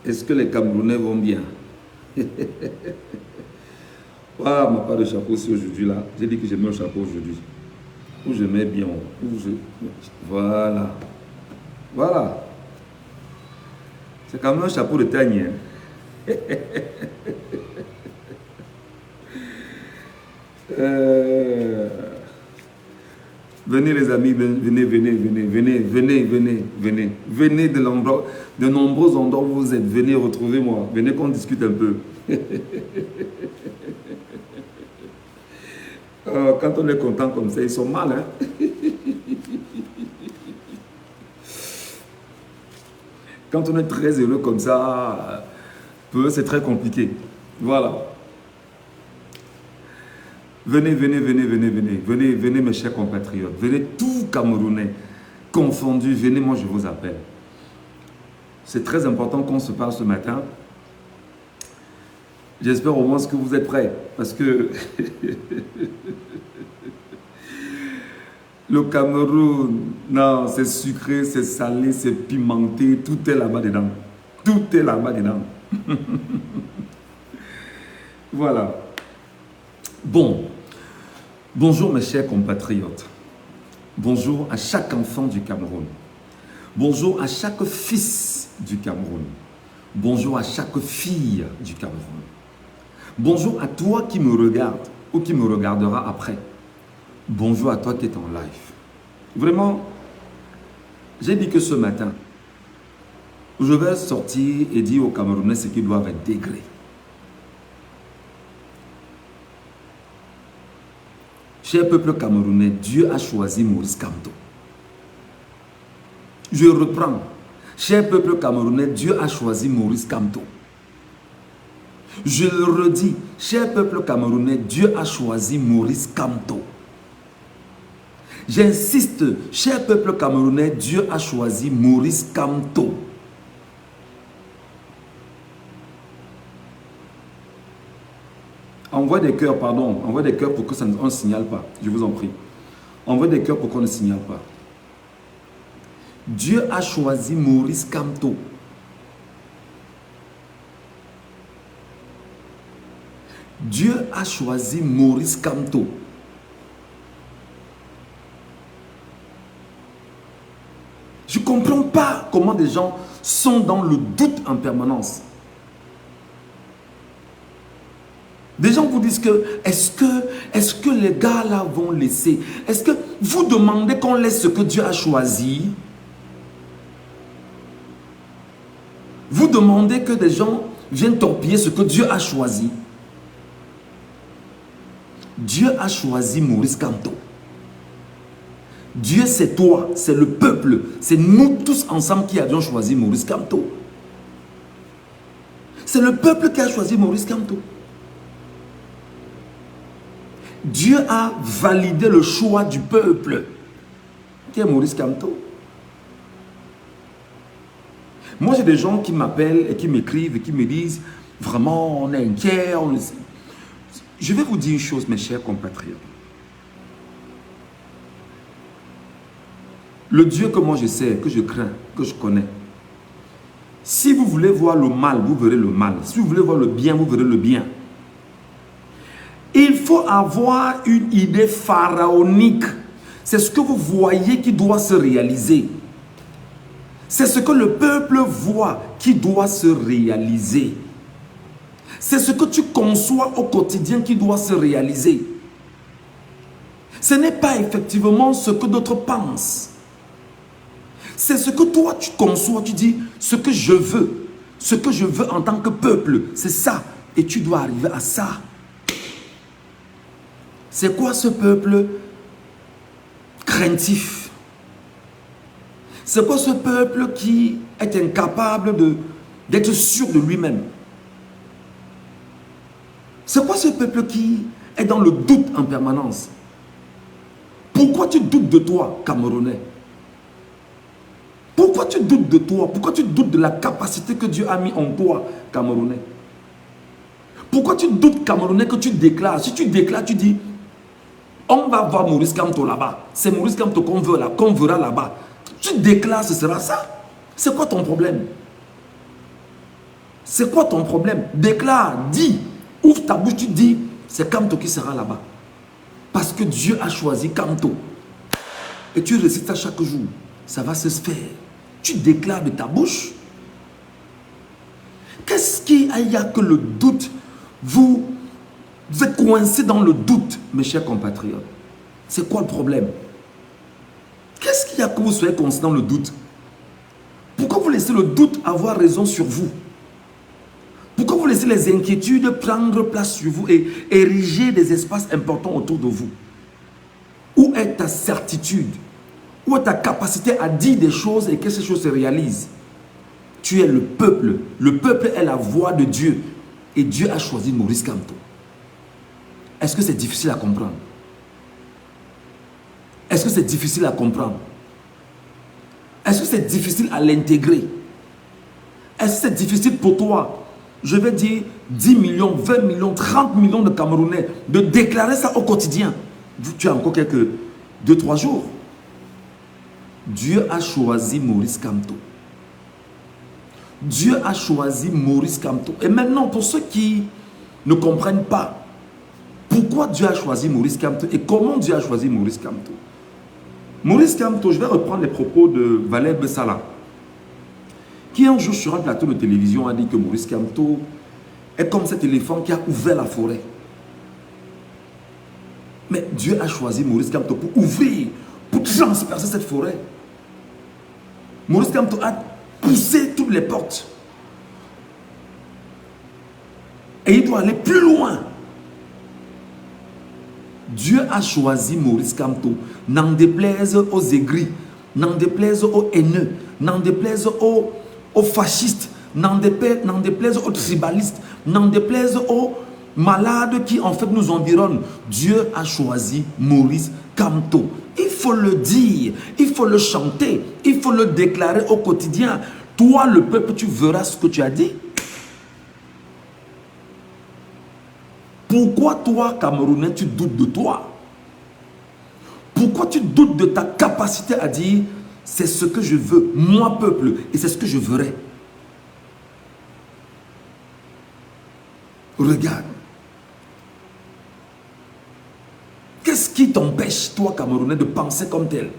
Est-ce que les Camerounais vont bien? Ah, ma part de chapeau, c'est aujourd'hui là. J'ai dit que je mets un chapeau aujourd'hui. Où je mets bien. Voilà. Voilà. C'est quand même un chapeau de teigne. Venez les amis, venez de nombreux endroits où vous êtes, venez retrouver-moi, venez qu'on discute un peu. Quand on est content comme ça, ils sont mal, hein. Quand on est très heureux comme ça, c'est très compliqué. Voilà. Venez mes chers compatriotes, venez tous Camerounais, confondus, venez, moi je vous appelle. C'est très important qu'on se parle ce matin. J'espère au moins que vous êtes prêts, parce que le Cameroun, non, c'est sucré, c'est salé, c'est pimenté, tout est là-bas dedans. Tout est là-bas dedans. Voilà. Bon, bonjour mes chers compatriotes. Bonjour à chaque enfant du Cameroun. Bonjour à chaque fils du Cameroun. Bonjour à chaque fille du Cameroun. Bonjour à toi qui me regarde ou qui me regardera après. Bonjour à toi qui est en live. Vraiment, j'ai dit que ce matin, je vais sortir et dire aux Camerounais ce qu'ils doivent intégrer. Cher peuple camerounais, Dieu a choisi Maurice Kamto. Je reprends. Cher peuple camerounais, Dieu a choisi Maurice Kamto. Je le redis. Cher peuple camerounais, Dieu a choisi Maurice Kamto. J'insiste, cher peuple camerounais, Dieu a choisi Maurice Kamto. Envoie des cœurs, pardon. Envoie des cœurs pour que ça ne signale pas. Je vous en prie. Envoie des cœurs pour qu'on ne signale pas. Dieu a choisi Maurice Kamto. Dieu a choisi Maurice Kamto. Je ne comprends pas comment des gens sont dans le doute en permanence. Des gens vous disent que est-ce que les gars là vont laisser? Est-ce que vous demandez qu'on laisse ce que Dieu a choisi? Vous demandez que des gens viennent torpiller ce que Dieu a choisi? Dieu a choisi Maurice Kamto. Dieu, c'est toi, c'est le peuple, c'est nous tous ensemble qui avions choisi Maurice Kamto. C'est le peuple qui a choisi Maurice Kamto. Dieu a validé le choix du peuple, qui est Maurice Kamto. Moi, j'ai des gens qui m'appellent et qui m'écrivent et qui me disent, vraiment, on est inquiet. Je vais vous dire une chose, mes chers compatriotes. Le Dieu que moi je sais, que je crains, que je connais. Si vous voulez voir le mal, vous verrez le mal. Si vous voulez voir le bien, vous verrez le bien. Il faut avoir une idée pharaonique. C'est ce que vous voyez qui doit se réaliser. C'est ce que le peuple voit qui doit se réaliser. C'est ce que tu conçois au quotidien qui doit se réaliser. Ce n'est pas effectivement ce que d'autres pensent. C'est ce que toi tu conçois, tu dis ce que je veux en tant que peuple, c'est ça. Et tu dois arriver à ça. C'est quoi ce peuple craintif? C'est quoi ce peuple qui est incapable d'être sûr de lui-même? C'est quoi ce peuple qui est dans le doute en permanence? Pourquoi tu doutes de toi, Camerounais? Pourquoi tu doutes de toi? Pourquoi tu doutes de la capacité que Dieu a mis en toi, Camerounais? Pourquoi tu doutes, Camerounais, que tu déclares? Si tu déclares, tu dis, on va voir Maurice Kamto là-bas. C'est Maurice Kamto qu'on veut là, qu'on verra là-bas. Tu déclares, ce sera ça. C'est quoi ton problème? C'est quoi ton problème? Déclare, dis, ouvre ta bouche, tu dis, c'est Kamto qui sera là-bas. Parce que Dieu a choisi Kamto. Et tu récites ça chaque jour. Ça va se faire. Tu déclares de ta bouche. Qu'est-ce qu'il y a que le doute? Vous êtes coincé dans le doute, mes chers compatriotes. C'est quoi le problème? Qu'est-ce qu'il y a que vous soyez coincé dans le doute? Pourquoi vous laissez le doute avoir raison sur vous? Pourquoi vous laissez les inquiétudes prendre place sur vous et ériger des espaces importants autour de vous? Où est ta certitude? Où est ta capacité à dire des choses et que ces choses se réalisent? Tu es le peuple. Le peuple est la voix de Dieu. Et Dieu a choisi Maurice Kamto. Est-ce que c'est difficile à comprendre? Est-ce que c'est difficile à comprendre? Est-ce que c'est difficile à l'intégrer? Est-ce que c'est difficile pour toi, je vais dire 10 millions, 20 millions, 30 millions de Camerounais, de déclarer ça au quotidien? Tu as encore quelques 2-3 jours. Dieu a choisi Maurice Kamto. Dieu a choisi Maurice Kamto. Et maintenant, pour ceux qui ne comprennent pas pourquoi Dieu a choisi Maurice Kamto et comment Dieu a choisi Maurice Kamto. Maurice Kamto, je vais reprendre les propos de Valère Bessala, qui un jour sur un plateau de télévision a dit que Maurice Kamto est comme cet éléphant qui a ouvert la forêt. Mais Dieu a choisi Maurice Kamto pour ouvrir, pour transpercer cette forêt. Maurice Kamto a poussé toutes les portes. Et il doit aller plus loin. Dieu a choisi Maurice Kamto. N'en déplaise aux aigris, n'en déplaise aux haineux, n'en déplaise aux fascistes, n'en déplaise aux tribalistes, n'en déplaise aux malades qui en fait nous environnent. Dieu a choisi Maurice Kamto. Il faut le dire, il faut le chanter, il faut le déclarer au quotidien. Toi, le peuple, tu verras ce que tu as dit. Pourquoi toi, Camerounais, tu doutes de toi? Pourquoi tu doutes de ta capacité à dire c'est ce que je veux, moi, peuple, et c'est ce que je ferai? Regarde. Qu'est-ce qui t'empêche, toi, Camerounais, de penser comme tel?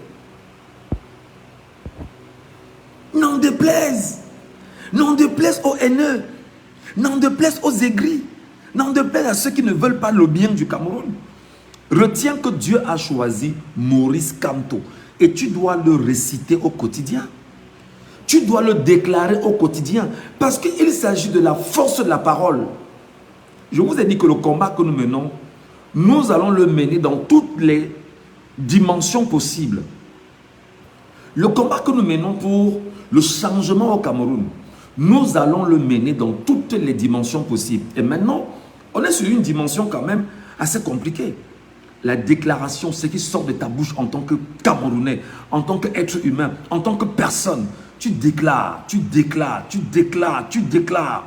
N'en déplaise. N'en déplaise aux haineux. N'en déplaise aux aigris. N'en déplaise à ceux qui ne veulent pas le bien du Cameroun. Retiens que Dieu a choisi Maurice Kamto. Et tu dois le réciter au quotidien. Tu dois le déclarer au quotidien. Parce qu'il s'agit de la force de la parole. Je vous ai dit que le combat que nous menons, nous allons le mener dans toutes les dimensions possibles. Le combat que nous menons pour le changement au Cameroun, nous allons le mener dans toutes les dimensions possibles. Et maintenant, on est sur une dimension quand même assez compliquée. La déclaration, ce qui sort de ta bouche en tant que Camerounais, en tant qu'être humain, en tant que personne. Tu déclares, tu déclares, tu déclares, tu déclares.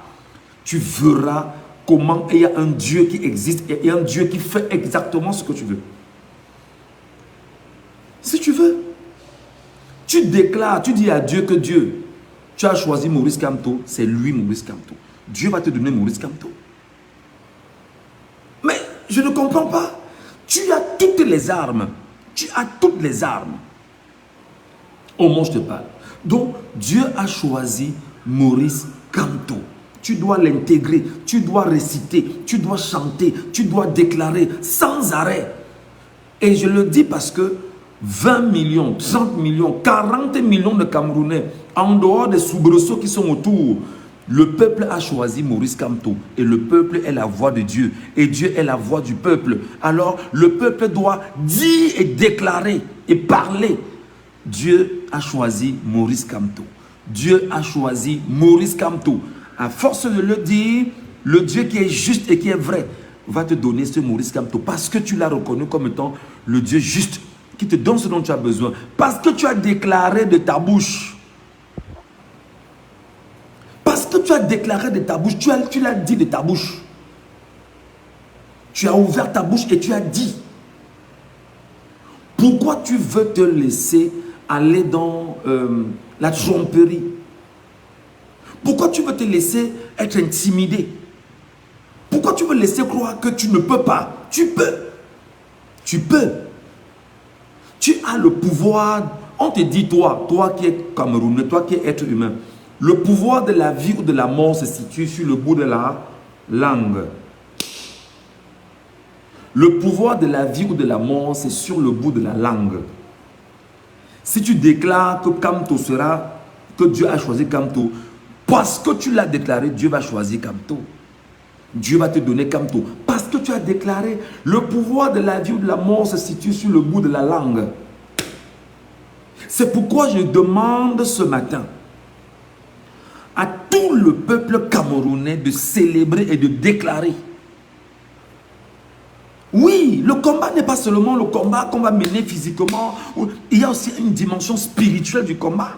Tu verras comment il y a un Dieu qui existe et un Dieu qui fait exactement ce que tu veux. Si tu veux, tu déclares, tu dis à Dieu que Dieu, tu as choisi Maurice Kamto, c'est lui Maurice Kamto. Dieu va te donner Maurice Kamto. Mais je ne comprends pas. Tu as toutes les armes. Tu as toutes les armes. Au moins je te parle. Donc Dieu a choisi Maurice Kamto. Tu dois l'intégrer, tu dois réciter, tu dois chanter, tu dois déclarer sans arrêt. Et je le dis parce que 20 millions, 30 millions, 40 millions de Camerounais, en dehors des soubresauts qui sont autour, le peuple a choisi Maurice Kamto. Et le peuple est la voix de Dieu. Et Dieu est la voix du peuple. Alors, le peuple doit dire et déclarer et parler. Dieu a choisi Maurice Kamto. Dieu a choisi Maurice Kamto. À force de le dire, le Dieu qui est juste et qui est vrai va te donner ce Maurice Kamto. Parce que tu l'as reconnu comme étant le Dieu juste qui te donne ce dont tu as besoin. Parce que tu as déclaré de ta bouche. Parce que tu as déclaré de ta bouche. Tu l'as dit de ta bouche. Tu as ouvert ta bouche et tu as dit. Pourquoi tu veux te laisser aller dans la tromperie? Pourquoi tu veux te laisser être intimidé? Pourquoi tu veux laisser croire que tu ne peux pas? Tu peux. Tu peux. Tu as le pouvoir. On te dit, toi qui es Camerounais, toi qui es être humain, le pouvoir de la vie ou de la mort se situe sur le bout de la langue. Le pouvoir de la vie ou de la mort, c'est sur le bout de la langue. Si tu déclares que Kamto sera, que Dieu a choisi Kamto, parce que tu l'as déclaré, Dieu va choisir Kamto. Dieu va te donner Kamto. Parce que tu as déclaré, le pouvoir de la vie ou de la mort se situe sur le bout de la langue. C'est pourquoi je demande ce matin à tout le peuple camerounais de célébrer et de déclarer. Oui, le combat n'est pas seulement le combat qu'on va mener physiquement. Il y a aussi une dimension spirituelle du combat.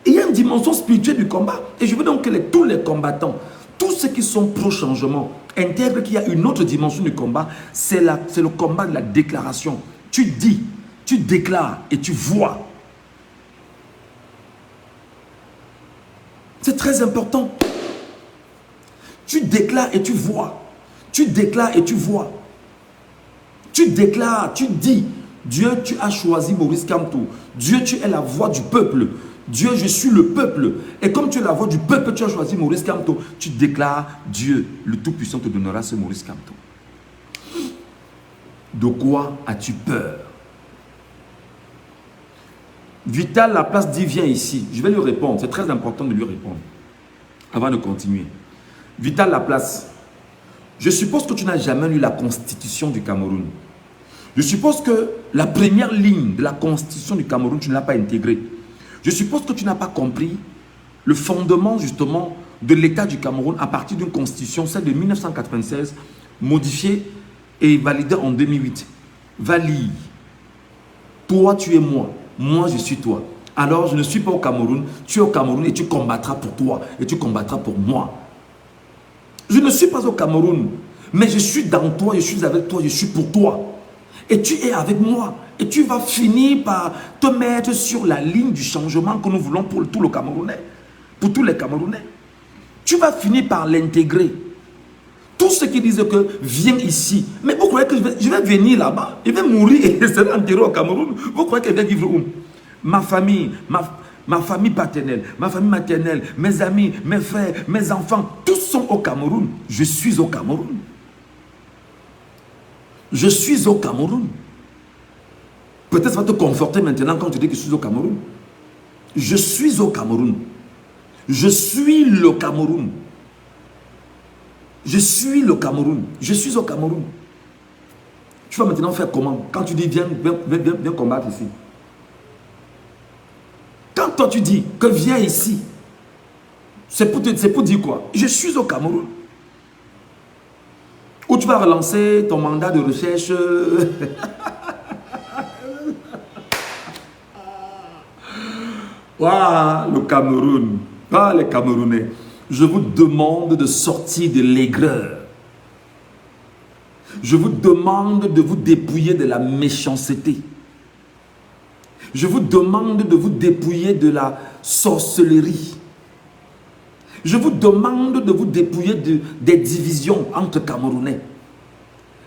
Il y a une dimension spirituelle du combat. Et je veux donc que tous les combattants, tous ceux qui sont pro-changement, intègrent qu'il y a une autre dimension du combat. C'est le combat de la déclaration. Tu dis, tu déclares et tu vois. C'est très important. Tu déclares et tu vois. Tu déclares et tu vois. Tu déclares, tu dis, Dieu, tu as choisi Maurice Kamto. Dieu, tu es la voix du peuple. Dieu, je suis le peuple. Et comme tu es la voix du peuple, tu as choisi Maurice Kamto. Tu déclares, Dieu, le Tout-Puissant te donnera ce Maurice Kamto. De quoi as-tu peur? Vital Laplace dit, viens ici. Je vais lui répondre. C'est très important de lui répondre. Avant de continuer. Vital Laplace. Je suppose que tu n'as jamais lu la Constitution du Cameroun. Je suppose que la première ligne de la Constitution du Cameroun, tu ne l'as pas intégrée. Je suppose que tu n'as pas compris le fondement justement de l'État du Cameroun à partir d'une Constitution, celle de 1996, modifiée et validée en 2008. Valide. Toi, tu es moi. Moi, je suis toi. Alors, je ne suis pas au Cameroun. Tu es au Cameroun et tu combattras pour toi et tu combattras pour moi. Je ne suis pas au Cameroun, mais je suis dans toi, je suis avec toi, je suis pour toi. Et tu es avec moi. Et tu vas finir par te mettre sur la ligne du changement que nous voulons pour tout le Camerounais. Pour tous les Camerounais. Tu vas finir par l'intégrer. Tous ceux qui disent que viens ici. Mais vous croyez que je vais venir là-bas? Je vais mourir et se enterrer au Cameroun. Vous croyez que je vais vivre où? Ma famille, ma famille paternelle, ma famille maternelle, mes amis, mes frères, mes enfants, tous sont au Cameroun. Je suis au Cameroun. Je suis au Cameroun. Peut-être ça va te conforter maintenant quand tu dis que je suis au Cameroun. Je suis au Cameroun. Je suis le Cameroun. Je suis le Cameroun. Je suis au Cameroun. Tu vas maintenant faire comment? Quand tu dis viens combattre ici. Quand toi tu dis que viens ici, c'est pour dire quoi? Je suis au Cameroun. Ou tu vas relancer ton mandat de recherche. Waouh, le Cameroun. Ah, les Camerounais. Je vous demande de sortir de l'aigreur. Je vous demande de vous dépouiller de la méchanceté. Je vous demande de vous dépouiller de la sorcellerie. Je vous demande de vous dépouiller des divisions entre Camerounais.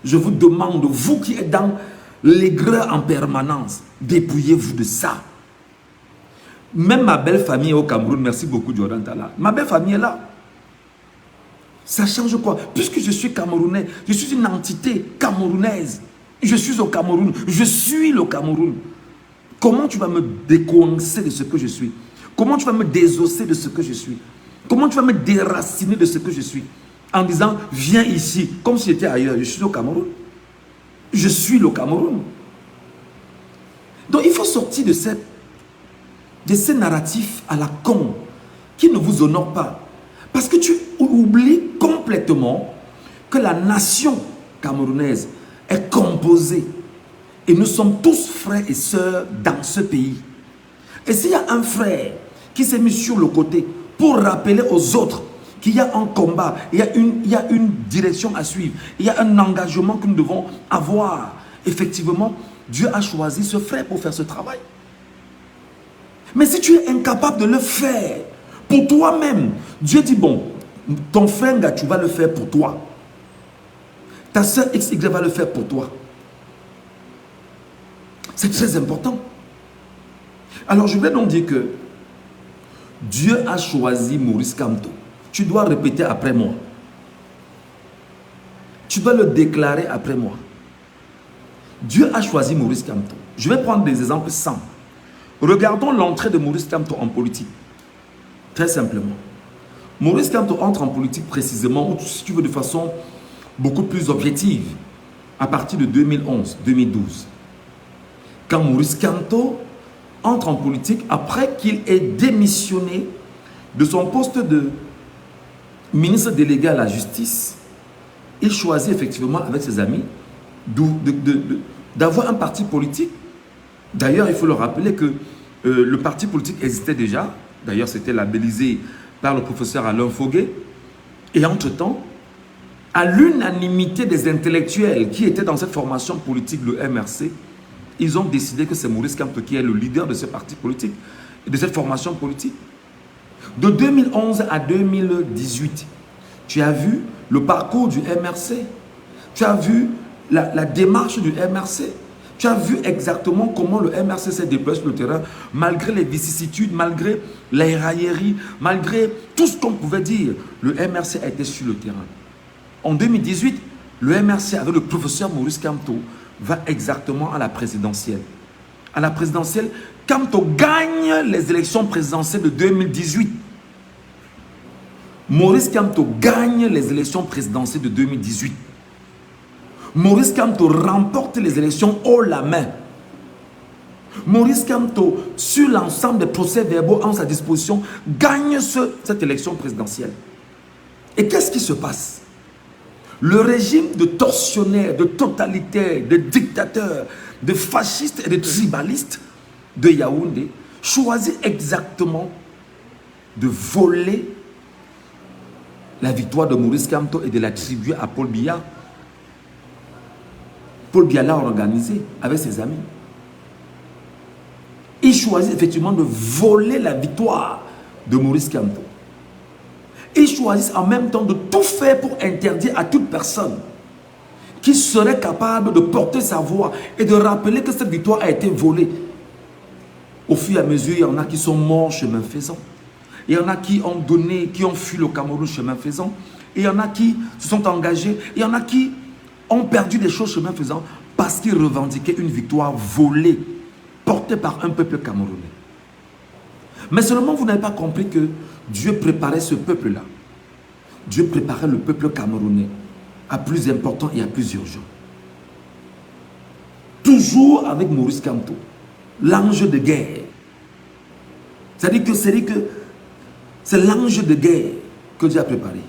Je vous demande, vous qui êtes dans l'aigreur en permanence, dépouillez-vous de ça. Même ma belle famille est au Cameroun. Merci beaucoup, Jordan Tala. Ma belle famille est là. Ça change quoi? Puisque je suis Camerounais, je suis une entité camerounaise. Je suis au Cameroun. Je suis le Cameroun. Comment tu vas me décoincer de ce que je suis? Comment tu vas me désosser de ce que je suis? Comment tu vas me déraciner de ce que je suis? En disant, viens ici, comme si j'étais ailleurs. Je suis au Cameroun. Je suis le Cameroun. Donc il faut sortir de ces narratifs à la con qui ne vous honorent pas. Parce que tu oublies complètement que la nation camerounaise est composée et nous sommes tous frères et sœurs dans ce pays. Et s'il y a un frère qui s'est mis sur le côté pour rappeler aux autres qu'il y a un combat, il y a une direction à suivre, il y a un engagement que nous devons avoir, effectivement, Dieu a choisi ce frère pour faire ce travail. Mais si tu es incapable de le faire, Pour toi-même. Dieu dit, bon, ton frère, tu vas le faire pour toi. Ta soeur XY va le faire pour toi. C'est très important. Alors, je vais donc dire que Dieu a choisi Maurice Kamto. Tu dois répéter après moi. Tu dois le déclarer après moi. Dieu a choisi Maurice Kamto. Je vais prendre des exemples simples. Regardons l'entrée de Maurice Kamto en politique. Très simplement. Maurice Kamto entre en politique précisément, ou si tu veux de façon beaucoup plus objective, à partir de 2011-2012. Quand Maurice Kamto entre en politique après qu'il ait démissionné de son poste de ministre délégué à la justice, il choisit effectivement avec ses amis d'avoir un parti politique. D'ailleurs, il faut le rappeler que le parti politique existait déjà. D'ailleurs, c'était labellisé par le professeur Alain Foguet. Et entre-temps, à l'unanimité des intellectuels qui étaient dans cette formation politique, le MRC, ils ont décidé que c'est Maurice Kamto qui est le leader de ce parti politique et de cette formation politique. De 2011 à 2018, tu as vu le parcours du MRC. Tu as vu la démarche du MRC. Tu as vu exactement comment le MRC s'est déplacé sur le terrain, malgré les vicissitudes, malgré les railleries, malgré tout ce qu'on pouvait dire. Le MRC a été sur le terrain. En 2018, le MRC, avec le professeur Maurice Kamto, va exactement à la présidentielle. À la présidentielle, Kamto gagne les élections présidentielles de 2018. Maurice Kamto gagne les élections présidentielles de 2018. Maurice Kamto remporte les élections haut la main. Maurice Kamto, sur l'ensemble des procès-verbaux en sa disposition, gagne cette élection présidentielle. Et qu'est-ce qui se passe? Le régime de tortionnaires, de totalitaires, de dictateurs, de fascistes et de tribalistes de Yaoundé choisit exactement de voler la victoire de Maurice Kamto et de l'attribuer à Paul Biya. Paul Biya l'a organisé avec ses amis. Il choisit effectivement de voler la victoire de Maurice Kamto. Ils choisissent en même temps de tout faire pour interdire à toute personne qui serait capable de porter sa voix et de rappeler que cette victoire a été volée. Au fur et à mesure, il y en a qui sont morts chemin faisant. Il y en a qui ont donné, qui ont fui le Cameroun chemin faisant. Il y en a qui se sont engagés. Il y en a qui ont perdu des choses chemin faisant parce qu'ils revendiquaient une victoire volée, portée par un peuple camerounais. Mais seulement vous n'avez pas compris que Dieu préparait ce peuple-là. Dieu préparait le peuple camerounais à plus important et à plus urgent. Toujours avec Maurice Kamto, l'ange de guerre. C'est-à-dire que c'est l'ange de guerre que Dieu a préparé.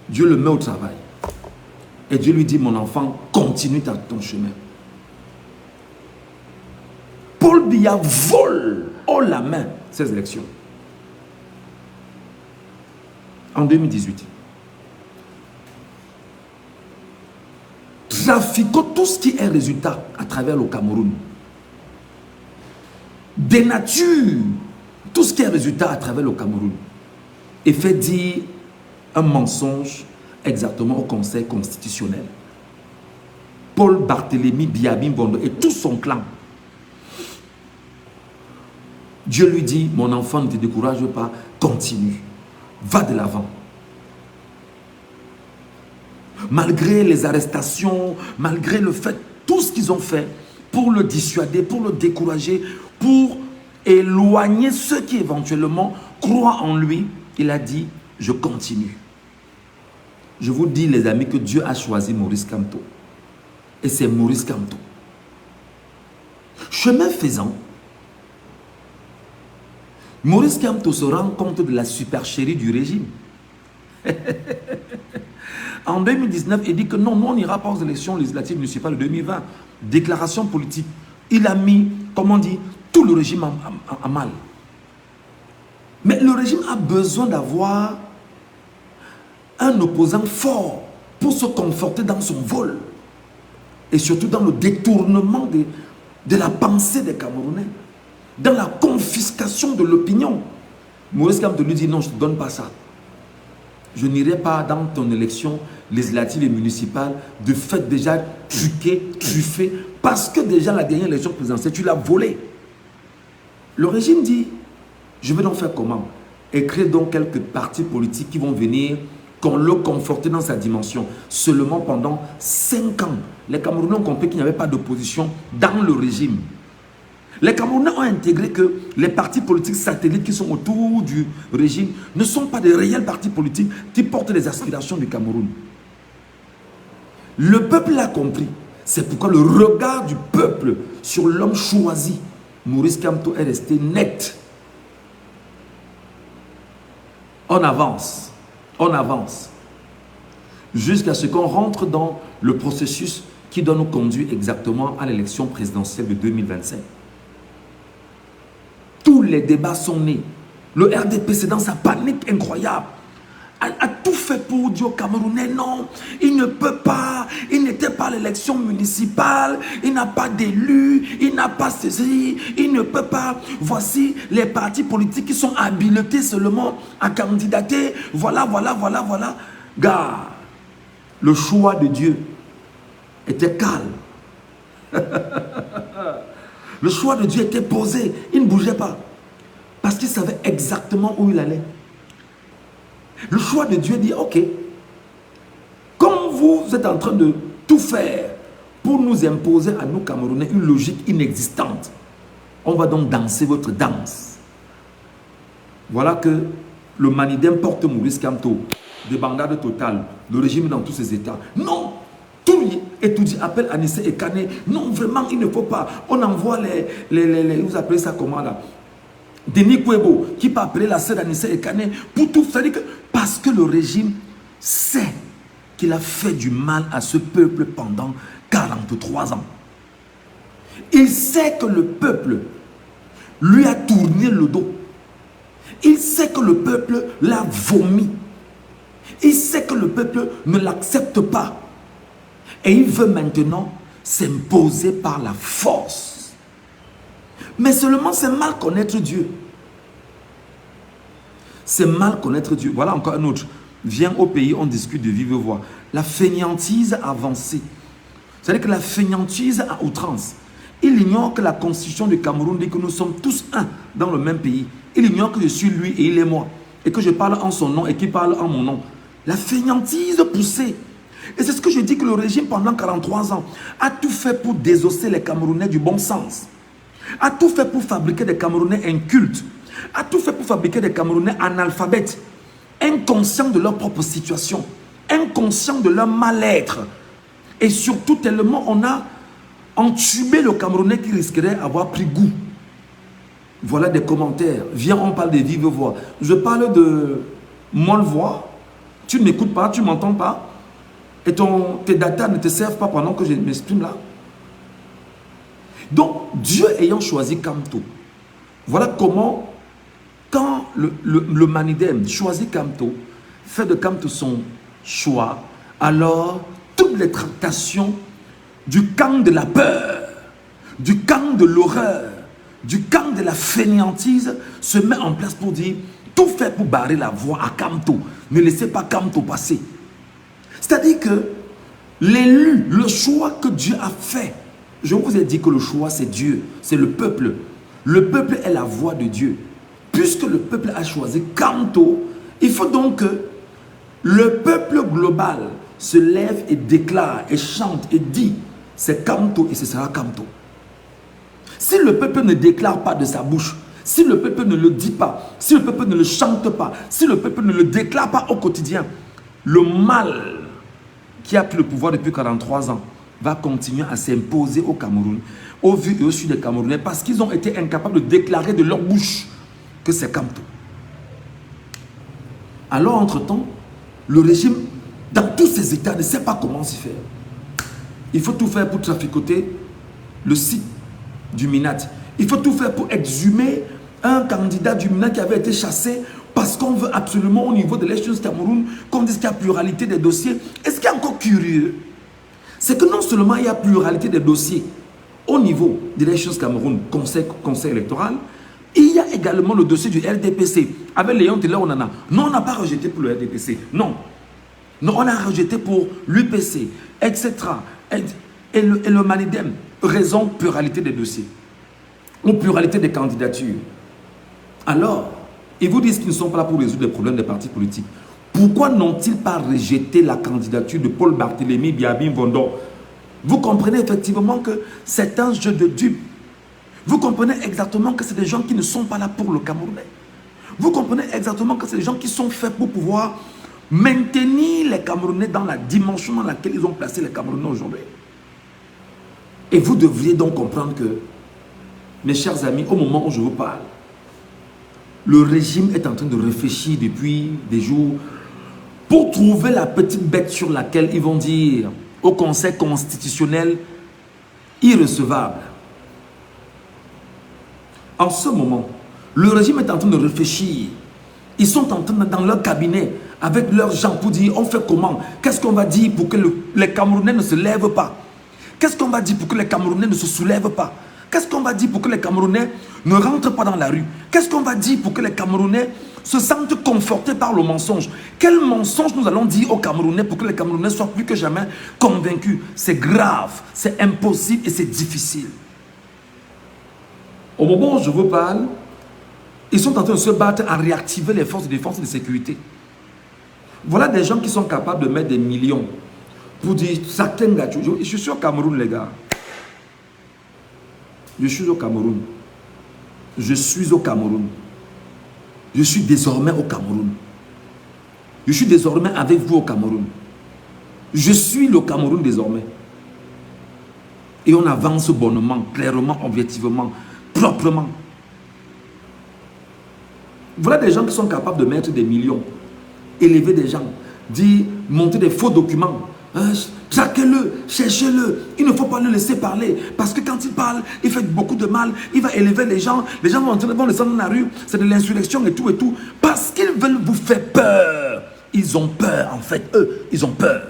Dieu le met au travail. Et Dieu lui dit, mon enfant, continue ton chemin. Paul Biya vole haut la main ces élections. En 2018. Trafiquant tout ce qui est résultat à travers le Cameroun. Dénature tout ce qui est résultat à travers le Cameroun. Et fait dire un mensonge exactement au Conseil constitutionnel. Paul Barthélemy Biabim Bondo et tout son clan. Dieu lui dit, mon enfant, ne te décourage pas, continue, va de l'avant. Malgré les arrestations, malgré le fait, tout ce qu'ils ont fait pour le dissuader, pour le décourager, pour éloigner ceux qui éventuellement croient en lui, il a dit, je continue. Je vous dis les amis que Dieu a choisi Maurice Kamto. Et c'est Maurice Kamto. Chemin faisant, Maurice Kamto se rend compte de la supercherie du régime. En 2019, il dit que non, nous on n'ira pas aux élections législatives municipales de 2020. Déclaration politique. Il a mis, comment on dit, tout le régime à mal. Mais le régime a besoin d'avoir un opposant fort pour se conforter dans son vol. Et surtout dans le détournement de la pensée des Camerounais. Dans la confiscation de l'opinion. Maurice Kamto lui dit non, je ne te donne pas ça. Je n'irai pas dans ton élection législative et municipale de fait déjà truffé, parce que déjà la dernière élection présidentielle, tu l'as volée. Le régime dit, je vais donc faire comment? Écrire donc quelques partis politiques qui vont venir le conforter dans sa dimension. Seulement pendant 5 ans, les Camerounais ont compris qu'il n'y avait pas d'opposition dans le régime. Les Camerounais ont intégré que les partis politiques satellites qui sont autour du régime ne sont pas des réels partis politiques qui portent les aspirations du Cameroun. Le peuple l'a compris. C'est pourquoi le regard du peuple sur l'homme choisi, Maurice Kamto, est resté net. On avance, jusqu'à ce qu'on rentre dans le processus qui doit nous conduire exactement à l'élection présidentielle de 2025. Tous les débats sont nés. Le RDP, c'est dans sa panique incroyable, a tout fait pour dire aux Camerounais, non, il ne peut pas, il n'était pas à l'élection municipale, il n'a pas d'élu, il n'a pas saisi, il ne peut pas. Voici les partis politiques qui sont habilités seulement à candidater. Voilà. Gars, le choix de Dieu était calme. Le choix de Dieu était posé, il ne bougeait pas. Parce qu'il savait exactement où il allait. Le choix de Dieu dit, ok, comme vous êtes en train de tout faire pour nous imposer à nous Camerounais une logique inexistante, on va donc danser votre danse. Voilà que le Manidem porte Maurice Kamto, débandade totale, le régime dans tous ses états. Non, tout étudie, appelle Anissé et Kane. Non, vraiment, il ne faut pas. On envoie les vous appelez ça comment là? Denis Kwebo, qui peut appeler la sœur Anissé et Kane pour tout. C'est-à-dire que parce que le régime sait qu'il a fait du mal à ce peuple pendant 43 ans. Il sait que le peuple lui a tourné le dos. Il sait que le peuple l'a vomi. Il sait que le peuple ne l'accepte pas. Et il veut maintenant s'imposer par la force. Mais seulement c'est mal connaître Dieu. C'est mal connaître Dieu. Voilà encore un autre. Viens au pays, on discute de vive voix. La fainéantise avancée. C'est-à-dire que la fainéantise à outrance. Il ignore que la constitution du Cameroun dit que nous sommes tous un dans le même pays. Il ignore que je suis lui et il est moi. Et que je parle en son nom et qu'il parle en mon nom. La fainéantise poussée. Et c'est ce que je dis que le régime pendant 43 ans a tout fait pour désosser les Camerounais du bon sens. A tout fait pour fabriquer des Camerounais incultes. A tout fait pour fabriquer des Camerounais analphabètes. Inconscients de leur propre situation. Inconscients de leur mal-être. Et surtout tellement on a entubé le Camerounais qui risquerait d'avoir pris goût. Voilà des commentaires. Viens, on parle de vive voix. Je parle de molle voix. Tu ne m'écoutes pas, tu ne m'entends pas. Et tes datas ne te servent pas pendant que je m'exprime là. Donc, Dieu ayant choisi Kamto, voilà comment, quand le Manidem choisit Kamto, fait de Kamto son choix, alors toutes les tractations du camp de la peur, du camp de l'horreur, du camp de la fainéantise se met en place pour dire tout fait pour barrer la voie à Kamto. Ne laissez pas Kamto passer. C'est-à-dire que l'élu, le choix que Dieu a fait, je vous ai dit que le choix c'est Dieu, c'est le peuple. Le peuple est la voix de Dieu. Puisque le peuple a choisi Kamto, il faut donc que le peuple global se lève et déclare et chante et dit c'est Kamto et ce sera Kamto. Si le peuple ne déclare pas de sa bouche, si le peuple ne le dit pas, si le peuple ne le chante pas, si le peuple ne le déclare pas au quotidien, le mal qui a pris le pouvoir depuis 43 ans va continuer à s'imposer au Cameroun, au vu et au su des Camerounais, parce qu'ils ont été incapables de déclarer de leur bouche que c'est Kamto. Alors, entre-temps, le régime, dans tous ses états, ne sait pas comment s'y faire. Il faut tout faire pour traficoter le site du Minat. Il faut tout faire pour exhumer un candidat du Minat qui avait été chassé parce qu'on veut absolument, au niveau de l'élection du Cameroun, qu'on dise qu'il y a pluralité des dossiers. Et ce qui est encore curieux, c'est que non seulement il y a pluralité des dossiers au niveau de l'élection du Cameroun, conseil électoral, il y a également le dossier du RDPC. Avec Léon Télé Onana. Non, on n'a pas rejeté pour le RDPC. Non. Non, on a rejeté pour l'UPC, etc. Et le Manidem. Raison, pluralité des dossiers. Ou pluralité des candidatures. Alors, ils vous disent qu'ils ne sont pas là pour résoudre les problèmes des partis politiques. Pourquoi n'ont-ils pas rejeté la candidature de Paul Barthélémy Biabim Vondor? Vous comprenez effectivement que c'est un jeu de dupes. Vous comprenez exactement que c'est des gens qui ne sont pas là pour le Camerounais. Vous comprenez exactement que c'est des gens qui sont faits pour pouvoir maintenir les Camerounais dans la dimension dans laquelle ils ont placé les Camerounais aujourd'hui. Et vous devriez donc comprendre que, mes chers amis, au moment où je vous parle, le régime est en train de réfléchir depuis des jours pour trouver la petite bête sur laquelle ils vont dire au Conseil constitutionnel irrecevable. En ce moment, le régime est en train de réfléchir. Ils sont en train dans leur cabinet avec leurs gens pour dire on fait comment? Qu'est-ce qu'on va dire pour que les Camerounais ne se lèvent pas? Qu'est-ce qu'on va dire pour que les Camerounais ne se soulèvent pas? Qu'est-ce qu'on va dire pour que les Camerounais ne rentrent pas dans la rue? Qu'est-ce qu'on va dire pour que les Camerounais se sentent confortés par le mensonge? Quel mensonge nous allons dire aux Camerounais pour que les Camerounais soient plus que jamais convaincus? C'est grave, c'est impossible et c'est difficile. Au moment où je vous parle, ils sont en train de se battre à réactiver les forces de défense et de sécurité. Voilà des gens qui sont capables de mettre des millions pour dire certains gars. Je suis au Cameroun, les gars. Je suis au Cameroun. Je suis au Cameroun. Je suis désormais au Cameroun. Je suis désormais avec vous au Cameroun. Je suis le Cameroun désormais. Et on avance bonnement, clairement, objectivement, proprement. Voilà des gens qui sont capables de mettre des millions, élever des gens, dire, monter des faux documents. Traquez-le, cherchez-le. Il ne faut pas le laisser parler. Parce que quand il parle, il fait beaucoup de mal. Il va élever les gens. Les gens vont le descendre dans la rue. C'est de l'insurrection et tout et tout. Parce qu'ils veulent vous faire peur. Ils ont peur, en fait. Eux, ils ont peur.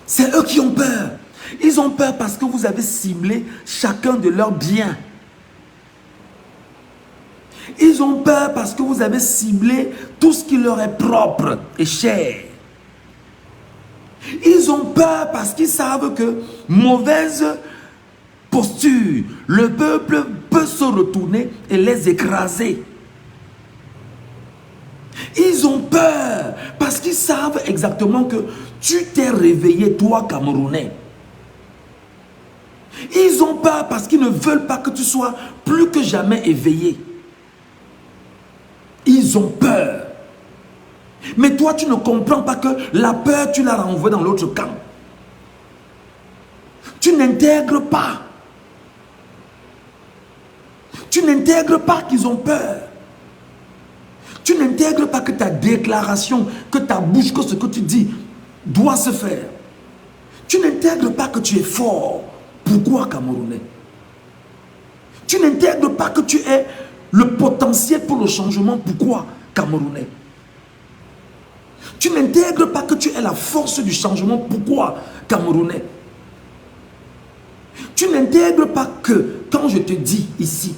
C'est eux qui ont peur. Ils ont peur parce que vous avez ciblé chacun de leurs biens. Ils ont peur parce que vous avez ciblé tout ce qui leur est propre et cher. Ils ont peur parce qu'ils savent que mauvaise posture, le peuple peut se retourner et les écraser. Ils ont peur parce qu'ils savent exactement que tu t'es réveillé, toi, Camerounais. Ils ont peur parce qu'ils ne veulent pas que tu sois plus que jamais éveillé. Ils ont peur. Mais toi, tu ne comprends pas que la peur, tu la renvoies dans l'autre camp. Tu n'intègres pas. Tu n'intègres pas qu'ils ont peur. Tu n'intègres pas que ta déclaration, que ta bouche, que ce que tu dis doit se faire. Tu n'intègres pas que tu es fort. Pourquoi, Camerounais? Tu n'intègres pas que tu es le potentiel pour le changement. Pourquoi, Camerounais? Tu n'intègres pas que tu es la force du changement. Pourquoi, Camerounais? Tu n'intègres pas que, quand je te dis ici,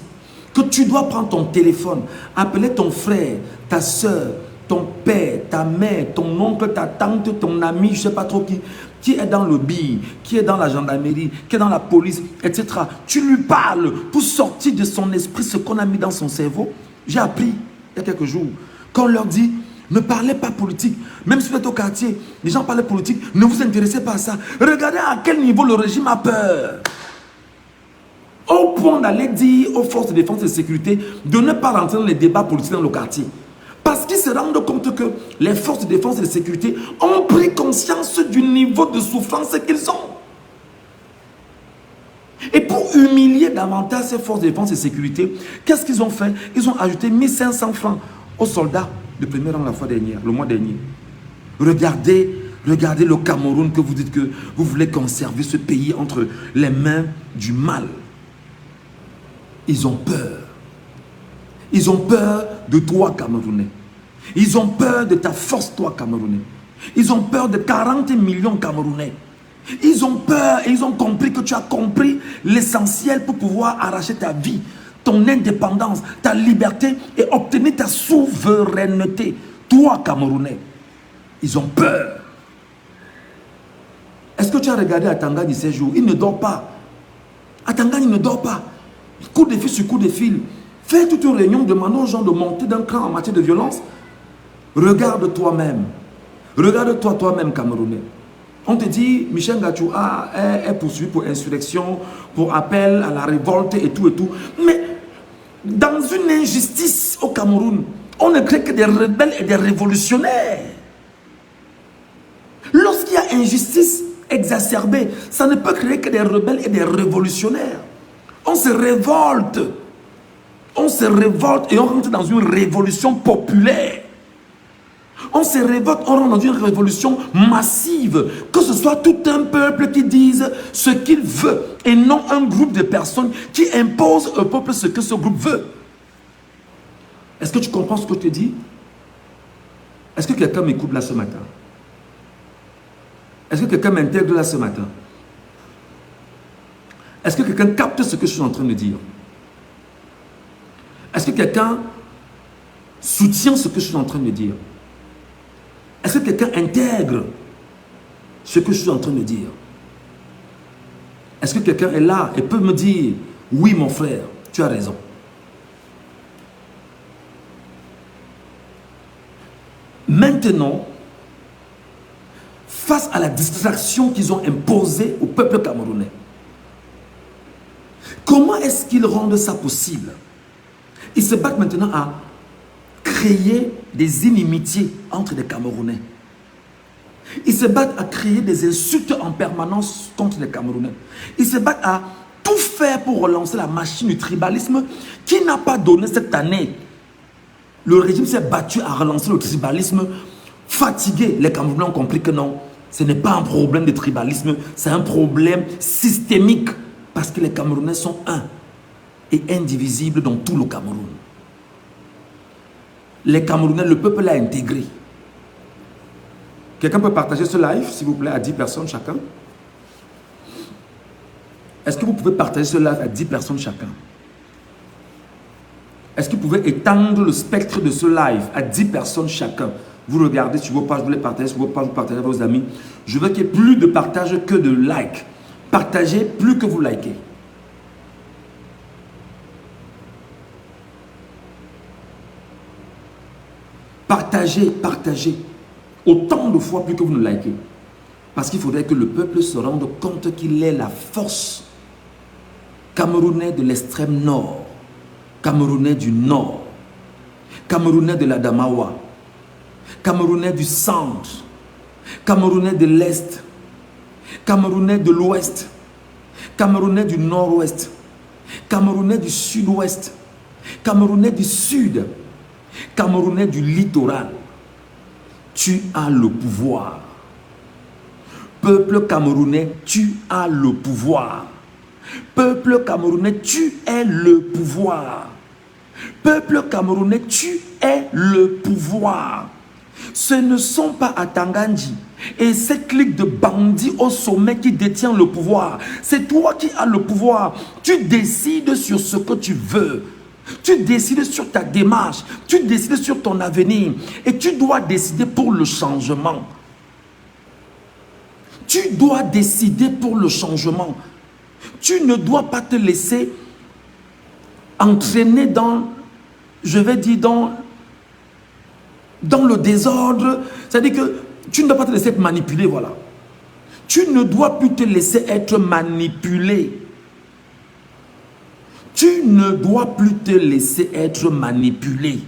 que tu dois prendre ton téléphone, appeler ton frère, ta soeur, ton père, ta mère, ton oncle, ta tante, ton ami, je ne sais pas trop qui est dans le BI, qui est dans la gendarmerie, qui est dans la police, etc. Tu lui parles pour sortir de son esprit ce qu'on a mis dans son cerveau. J'ai appris il y a quelques jours qu'on leur dit, ne parlez pas politique. Même si vous êtes au quartier, les gens parlent politique, ne vous intéressez pas à ça. Regardez à quel niveau le régime a peur. Au point d'aller dire aux forces de défense et de sécurité de ne pas rentrer dans les débats politiques dans le quartier. Parce qu'ils se rendent compte que les forces de défense et de sécurité ont pris conscience du niveau de souffrance qu'ils ont. Et pour humilier davantage ces forces de défense et de sécurité, qu'est-ce qu'ils ont fait? Ils ont ajouté 1500 francs aux soldats de premier rang la fois dernière, le mois dernier. Regardez le Cameroun que vous dites que vous voulez conserver ce pays entre les mains du mal. Ils ont peur. Ils ont peur de toi, Camerounais. Ils ont peur de ta force, toi, Camerounais. Ils ont peur de 40 millions Camerounais. Ils ont peur et ils ont compris que tu as compris l'essentiel pour pouvoir arracher ta vie. ton indépendance, ta liberté et obtenir ta souveraineté. Toi, Camerounais, ils ont peur. Est-ce que tu as regardé Atangane ces jours? Il ne dort pas. Atangane, il ne dort pas. Coup de fil sur coup de fil. Fais toute une réunion, demande aux gens de monter d'un cran en matière de violence. Regarde toi-même. Regarde-toi toi-même, Camerounais. On te dit, Michel Gachoua est poursuivi pour insurrection, pour appel à la révolte et tout et tout. Mais dans une injustice au Cameroun, on ne crée que des rebelles et des révolutionnaires. Lorsqu'il y a injustice exacerbée, ça ne peut créer que des rebelles et des révolutionnaires. On se révolte. On se révolte et on rentre dans une révolution populaire. On se révolte, on rentre dans une révolution massive. Que ce soit tout un peuple qui dise ce qu'il veut et non un groupe de personnes qui imposent au peuple ce que ce groupe veut. Est-ce que tu comprends ce que je te dis? Est-ce que quelqu'un m'écoute là ce matin? Est-ce que quelqu'un m'intègre là ce matin? Est-ce que quelqu'un capte ce que je suis en train de dire? Est-ce que quelqu'un soutient ce que je suis en train de dire? Est-ce que quelqu'un intègre ce que je suis en train de dire? Est-ce que quelqu'un est là et peut me dire, oui mon frère, tu as raison? Maintenant, face à la distraction qu'ils ont imposée au peuple camerounais, comment est-ce qu'ils rendent ça possible? Ils se battent maintenant à créer des inimitiés entre les Camerounais. Ils se battent à créer des insultes en permanence contre les Camerounais. Ils se battent à tout faire pour relancer la machine du tribalisme qui n'a pas donné cette année. Le régime s'est battu à relancer le tribalisme. Fatigué, les Camerounais ont compris que non, ce n'est pas un problème de tribalisme, c'est un problème systémique parce que les Camerounais sont un et indivisibles dans tout le Cameroun. Les Camerounais, le peuple l'a intégré. Quelqu'un peut partager ce live, s'il vous plaît, à 10 personnes chacun? Est-ce que vous pouvez partager ce live à 10 personnes chacun? Est-ce que vous pouvez étendre le spectre de ce live à 10 personnes chacun? Vous regardez sur vos pages, vous les partagez sur vos pages, vous partagez avec vos amis. Je veux qu'il y ait plus de partage que de like. Partagez plus que vous likez. Partagez, partagez. Autant de fois plus que vous ne likez. Parce qu'il faudrait que le peuple se rende compte qu'il est la force. Camerounais de l'extrême nord. Camerounais du nord. Camerounais de l'Adamawa. Camerounais du centre. Camerounais de l'est. Camerounais de l'ouest. Camerounais du nord-ouest. Camerounais du sud-ouest. Camerounais du sud. Camerounais du littoral. Tu as le pouvoir. Peuple camerounais, tu as le pouvoir. Peuple camerounais, tu es le pouvoir. Peuple camerounais, tu es le pouvoir. Ce ne sont pas Atangandji et cette clique de bandits au sommet qui détient le pouvoir. C'est toi qui as le pouvoir. Tu décides sur ce que tu veux. Tu décides sur ta démarche. Tu décides sur ton avenir. Et tu dois décider pour le changement. Tu dois décider pour le changement. Tu ne dois pas te laisser entraîner dans, je vais dire, dans le désordre. C'est-à-dire que tu ne dois pas te laisser être manipulé, voilà. Tu ne dois plus te laisser être manipulé. Tu ne dois plus te laisser être manipulé.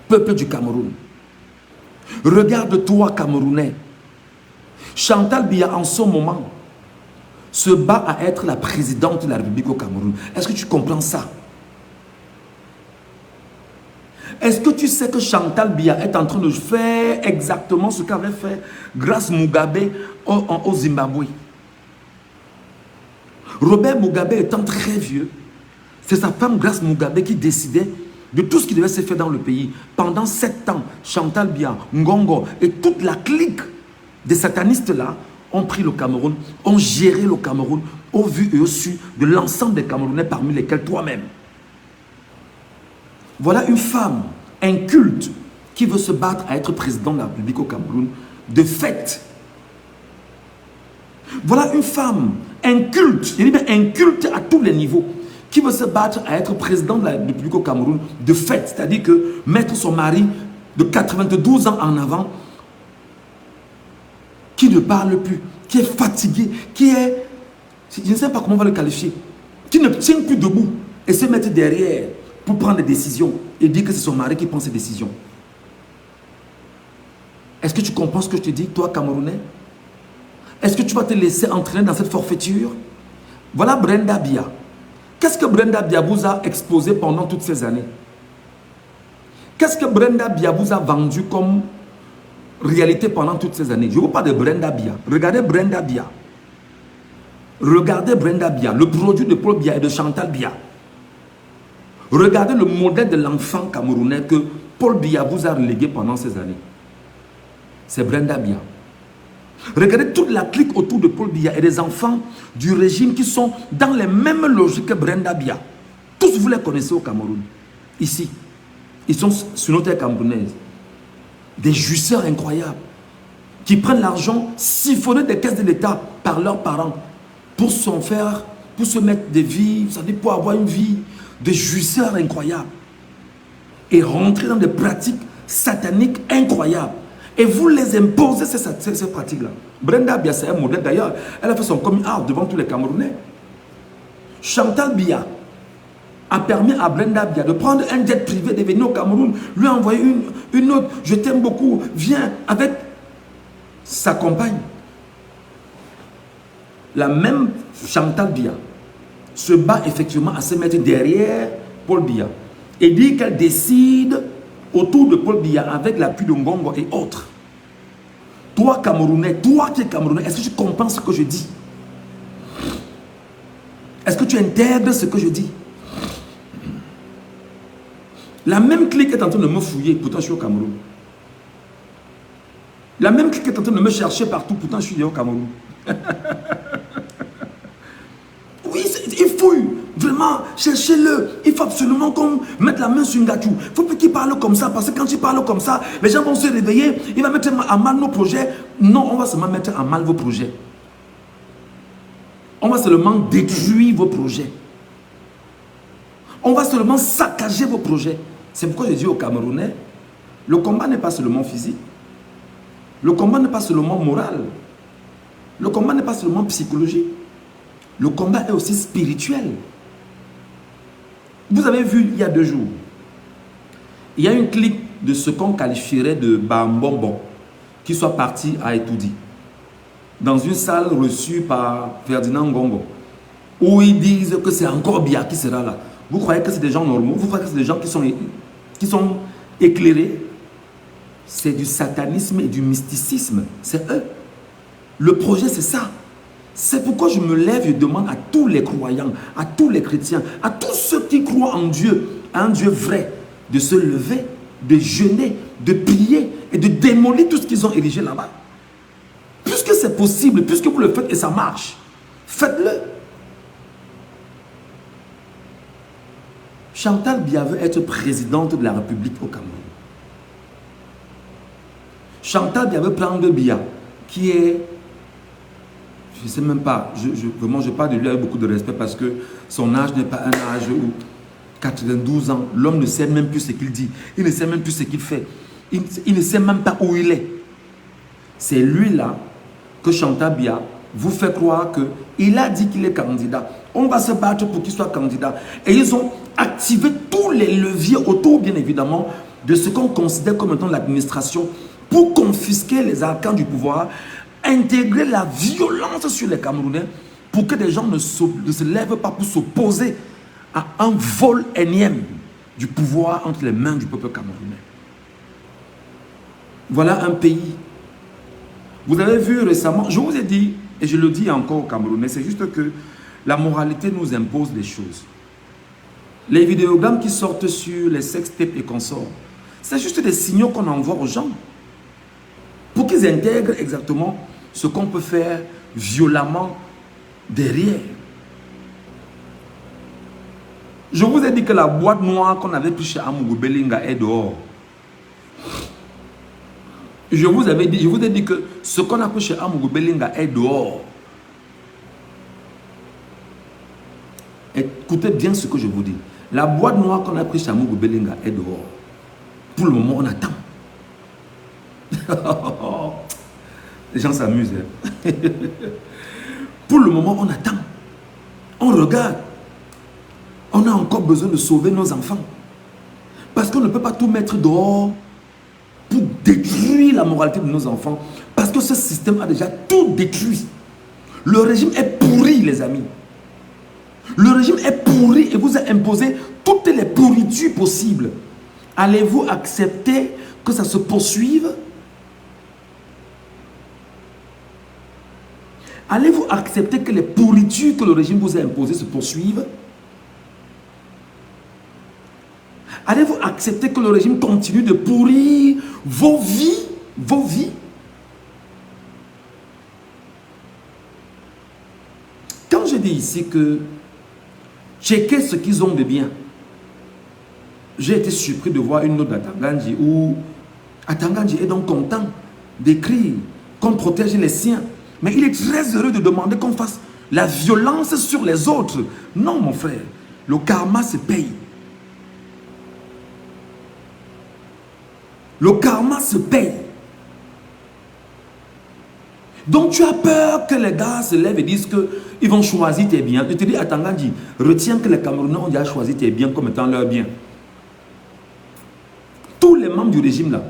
Peuple du Cameroun. Regarde-toi, Camerounais. Chantal Biya, en ce moment, se bat à être la présidente de la République au Cameroun. Est-ce que tu comprends ça? Est-ce que tu sais que Chantal Biya est en train de faire exactement ce qu'avait fait Grace Mugabe au Zimbabwe? Robert Mugabe étant très vieux, c'est sa femme Grace Mugabe qui décidait de tout ce qui devait se faire dans le pays. Pendant 7 ans, Chantal Biya, Ngongo et toute la clique des satanistes là ont pris le Cameroun, ont géré le Cameroun au vu et au su de l'ensemble des Camerounais, parmi lesquels toi-même. Voilà une femme inculte qui veut se battre à être président de la République au Cameroun, de fait. Voilà une femme inculte, je dis bien inculte à tous les niveaux, qui veut se battre à être président de la République au Cameroun, de fait. C'est-à-dire que mettre son mari de 92 ans en avant, qui ne parle plus, qui est fatigué, qui est, je ne sais pas comment on va le qualifier, qui ne tient plus debout et se mettre derrière pour prendre des décisions et dire que c'est son mari qui prend ces décisions. Est-ce que tu comprends ce que je te dis, toi, Camerounais? Est-ce que tu vas te laisser entraîner dans cette forfaiture? Voilà Brenda Bia. Qu'est-ce que Brenda Bia vous a exposé pendant toutes ces années? Qu'est-ce que Brenda Bia vous a vendu comme réalité pendant toutes ces années? Je ne vous parle de Brenda Bia. Regardez Brenda Bia. Regardez Brenda Bia, le produit de Paul Bia et de Chantal Bia. Regardez le modèle de l'enfant camerounais que Paul Bia vous a relégué pendant ces années. C'est Brenda Bia. Regardez toute la clique autour de Paul Bia et des enfants du régime qui sont dans les mêmes logiques que Brenda Bia. Tous vous les connaissez au Cameroun. Ici. Ils sont sur notre terre camerounaise. Des jouisseurs incroyables qui prennent l'argent siphonné des caisses de l'État par leurs parents pour s'en faire, pour se mettre des vies, c'est-à-dire pour avoir une vie de jouisseurs incroyables et rentrer dans des pratiques sataniques incroyables. Et vous les imposez ces pratiques-là. Brenda Bia, c'est un modèle. D'ailleurs, elle a fait son coming out devant tous les Camerounais. Chantal Bia a permis à Brenda Bia de prendre un jet privé, de venir au Cameroun, lui envoyer une note. Je t'aime beaucoup, viens, avec sa compagne. La même Chantal Bia se bat effectivement à se mettre derrière Paul Bia et dit qu'elle décide autour de Paul Bia avec l'appui de Ngongo et autres. Toi Camerounais, toi qui es Camerounais, est-ce que tu comprends ce que je dis? Est-ce que tu intègres ce que je dis? La même clique est en train de me fouiller, pourtant je suis au Cameroun. La même clique est en train de me chercher partout, pourtant je suis au Cameroun. Oui, il fouille. Vraiment, cherchez-le. Il faut absolument qu'on mette la main sur Ngatou. Il ne faut plus qu'il parle comme ça, parce que quand il parle comme ça, les gens vont se réveiller. Il va mettre à mal nos projets. Non, on va seulement mettre à mal vos projets. On va seulement détruire vos projets. On va seulement saccager vos projets. C'est pourquoi je dis aux Camerounais, le combat n'est pas seulement physique. Le combat n'est pas seulement moral. Le combat n'est pas seulement psychologique. Le combat est aussi spirituel. Vous avez vu il y a 2 jours, il y a une clique de ce qu'on qualifierait de Bambombo qui soit parti à Etoudi, dans une salle reçue par Ferdinand Ngongo, où ils disent que c'est encore Bia qui sera là. Vous croyez que c'est des gens normaux? Vous croyez que c'est des gens qui sont éclairés? C'est du satanisme et du mysticisme. C'est eux. Le projet, c'est ça. C'est pourquoi je me lève et demande à tous les croyants, à tous les chrétiens, à tous ceux qui croient en Dieu, à un Dieu vrai, de se lever, de jeûner, de prier et de démolir tout ce qu'ils ont érigé là-bas. Puisque c'est possible, puisque vous le faites et ça marche, faites-le. Chantal Bia veut être présidente de la République au Cameroun. Chantal Bia veut prendre Bia, qui est... Je ne sais même pas, vraiment je parle de lui avec beaucoup de respect parce que son âge n'est pas un âge où 92 ans, l'homme ne sait même plus ce qu'il dit, il ne sait même plus ce qu'il fait, il ne sait même pas où il est. C'est lui-là que Chantal Bia vous fait croire qu'il a dit qu'il est candidat. On va se battre pour qu'il soit candidat. Et ils ont activé tous les leviers autour, bien évidemment, de ce qu'on considère comme étant l'administration pour confisquer les arcanes du pouvoir, intégrer la violence sur les Camerounais pour que des gens ne se lèvent pas pour s'opposer à un vol énième du pouvoir entre les mains du peuple camerounais. Voilà un pays. Vous avez vu récemment, je vous ai dit, et je le dis encore aux Camerounais, c'est juste que la moralité nous impose des choses. Les vidéogrammes qui sortent sur les sextapes et consorts, c'est juste des signaux qu'on envoie aux gens pour qu'ils intègrent exactement ce qu'on peut faire violemment derrière. Je vous ai dit que la boîte noire qu'on avait pris chez Amougou Belinga est dehors. Je vous ai dit que ce qu'on a pris chez Amougou Belinga est dehors. Écoutez bien ce que je vous dis. La boîte noire qu'on a pris chez Amougou Belinga est dehors. Pour le moment, on attend. Les gens s'amusent. Hein? Pour le moment, on attend. On regarde. On a encore besoin de sauver nos enfants. Parce qu'on ne peut pas tout mettre dehors pour détruire la moralité de nos enfants. Parce que ce système a déjà tout détruit. Le régime est pourri, les amis. Le régime est pourri et vous a imposé toutes les pourritures possibles. Allez-vous accepter que ça se poursuive? Allez-vous accepter que les pourritures que le régime vous a imposées se poursuivent? Allez-vous accepter que le régime continue de pourrir vos vies? Vos vies? Quand je dis ici que checker ce qu'ils ont de bien, j'ai été surpris de voir une note d'Atangandji où Atangandji est donc content d'écrire qu'on protège les siens. Mais il est très heureux de demander qu'on fasse la violence sur les autres. Non, mon frère, le karma se paye. Le karma se paye. Donc tu as peur que les gars se lèvent et disent qu'ils vont choisir tes biens. Je te dis, Atangandji, retiens que les Camerounais ont déjà choisi tes biens comme étant leurs biens. Tous les membres du régime là,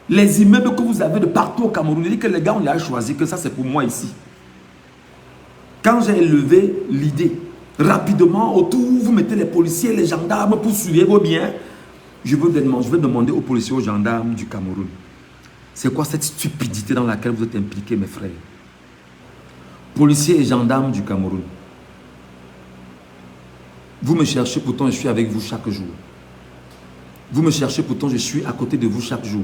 les immeubles que vous avez de partout au Cameroun, je dis que les gars ont déjà choisi que ça c'est pour moi ici. Quand j'ai élevé l'idée, rapidement autour, vous mettez les policiers, les gendarmes pour surveiller vos biens. Je vais demander aux policiers, aux gendarmes du Cameroun, c'est quoi cette stupidité dans laquelle vous êtes impliqués, mes frères? Policiers et gendarmes du Cameroun, vous me cherchez, pourtant je suis avec vous chaque jour. Vous me cherchez, pourtant je suis à côté de vous chaque jour.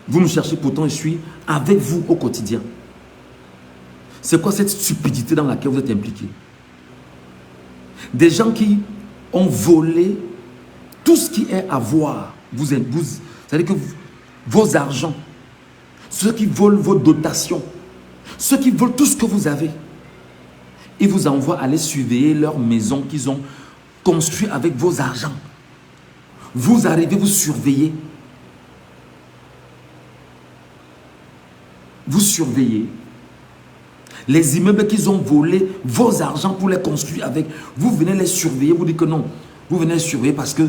Vous me cherchez, pourtant je suis avec vous au quotidien. C'est quoi cette stupidité dans laquelle vous êtes impliqués? Des gens qui ont volé tout ce qui est à voir. C'est-à-dire que vos argents, ceux qui volent vos dotations, ceux qui volent tout ce que vous avez, ils vous envoient aller surveiller leur maison qu'ils ont construite avec vos argents. Vous arrivez, vous surveillez. Vous surveillez. Les immeubles qu'ils ont volés, vos argents pour les construire avec, vous venez les surveiller, vous dites que non. Vous venez les surveiller parce que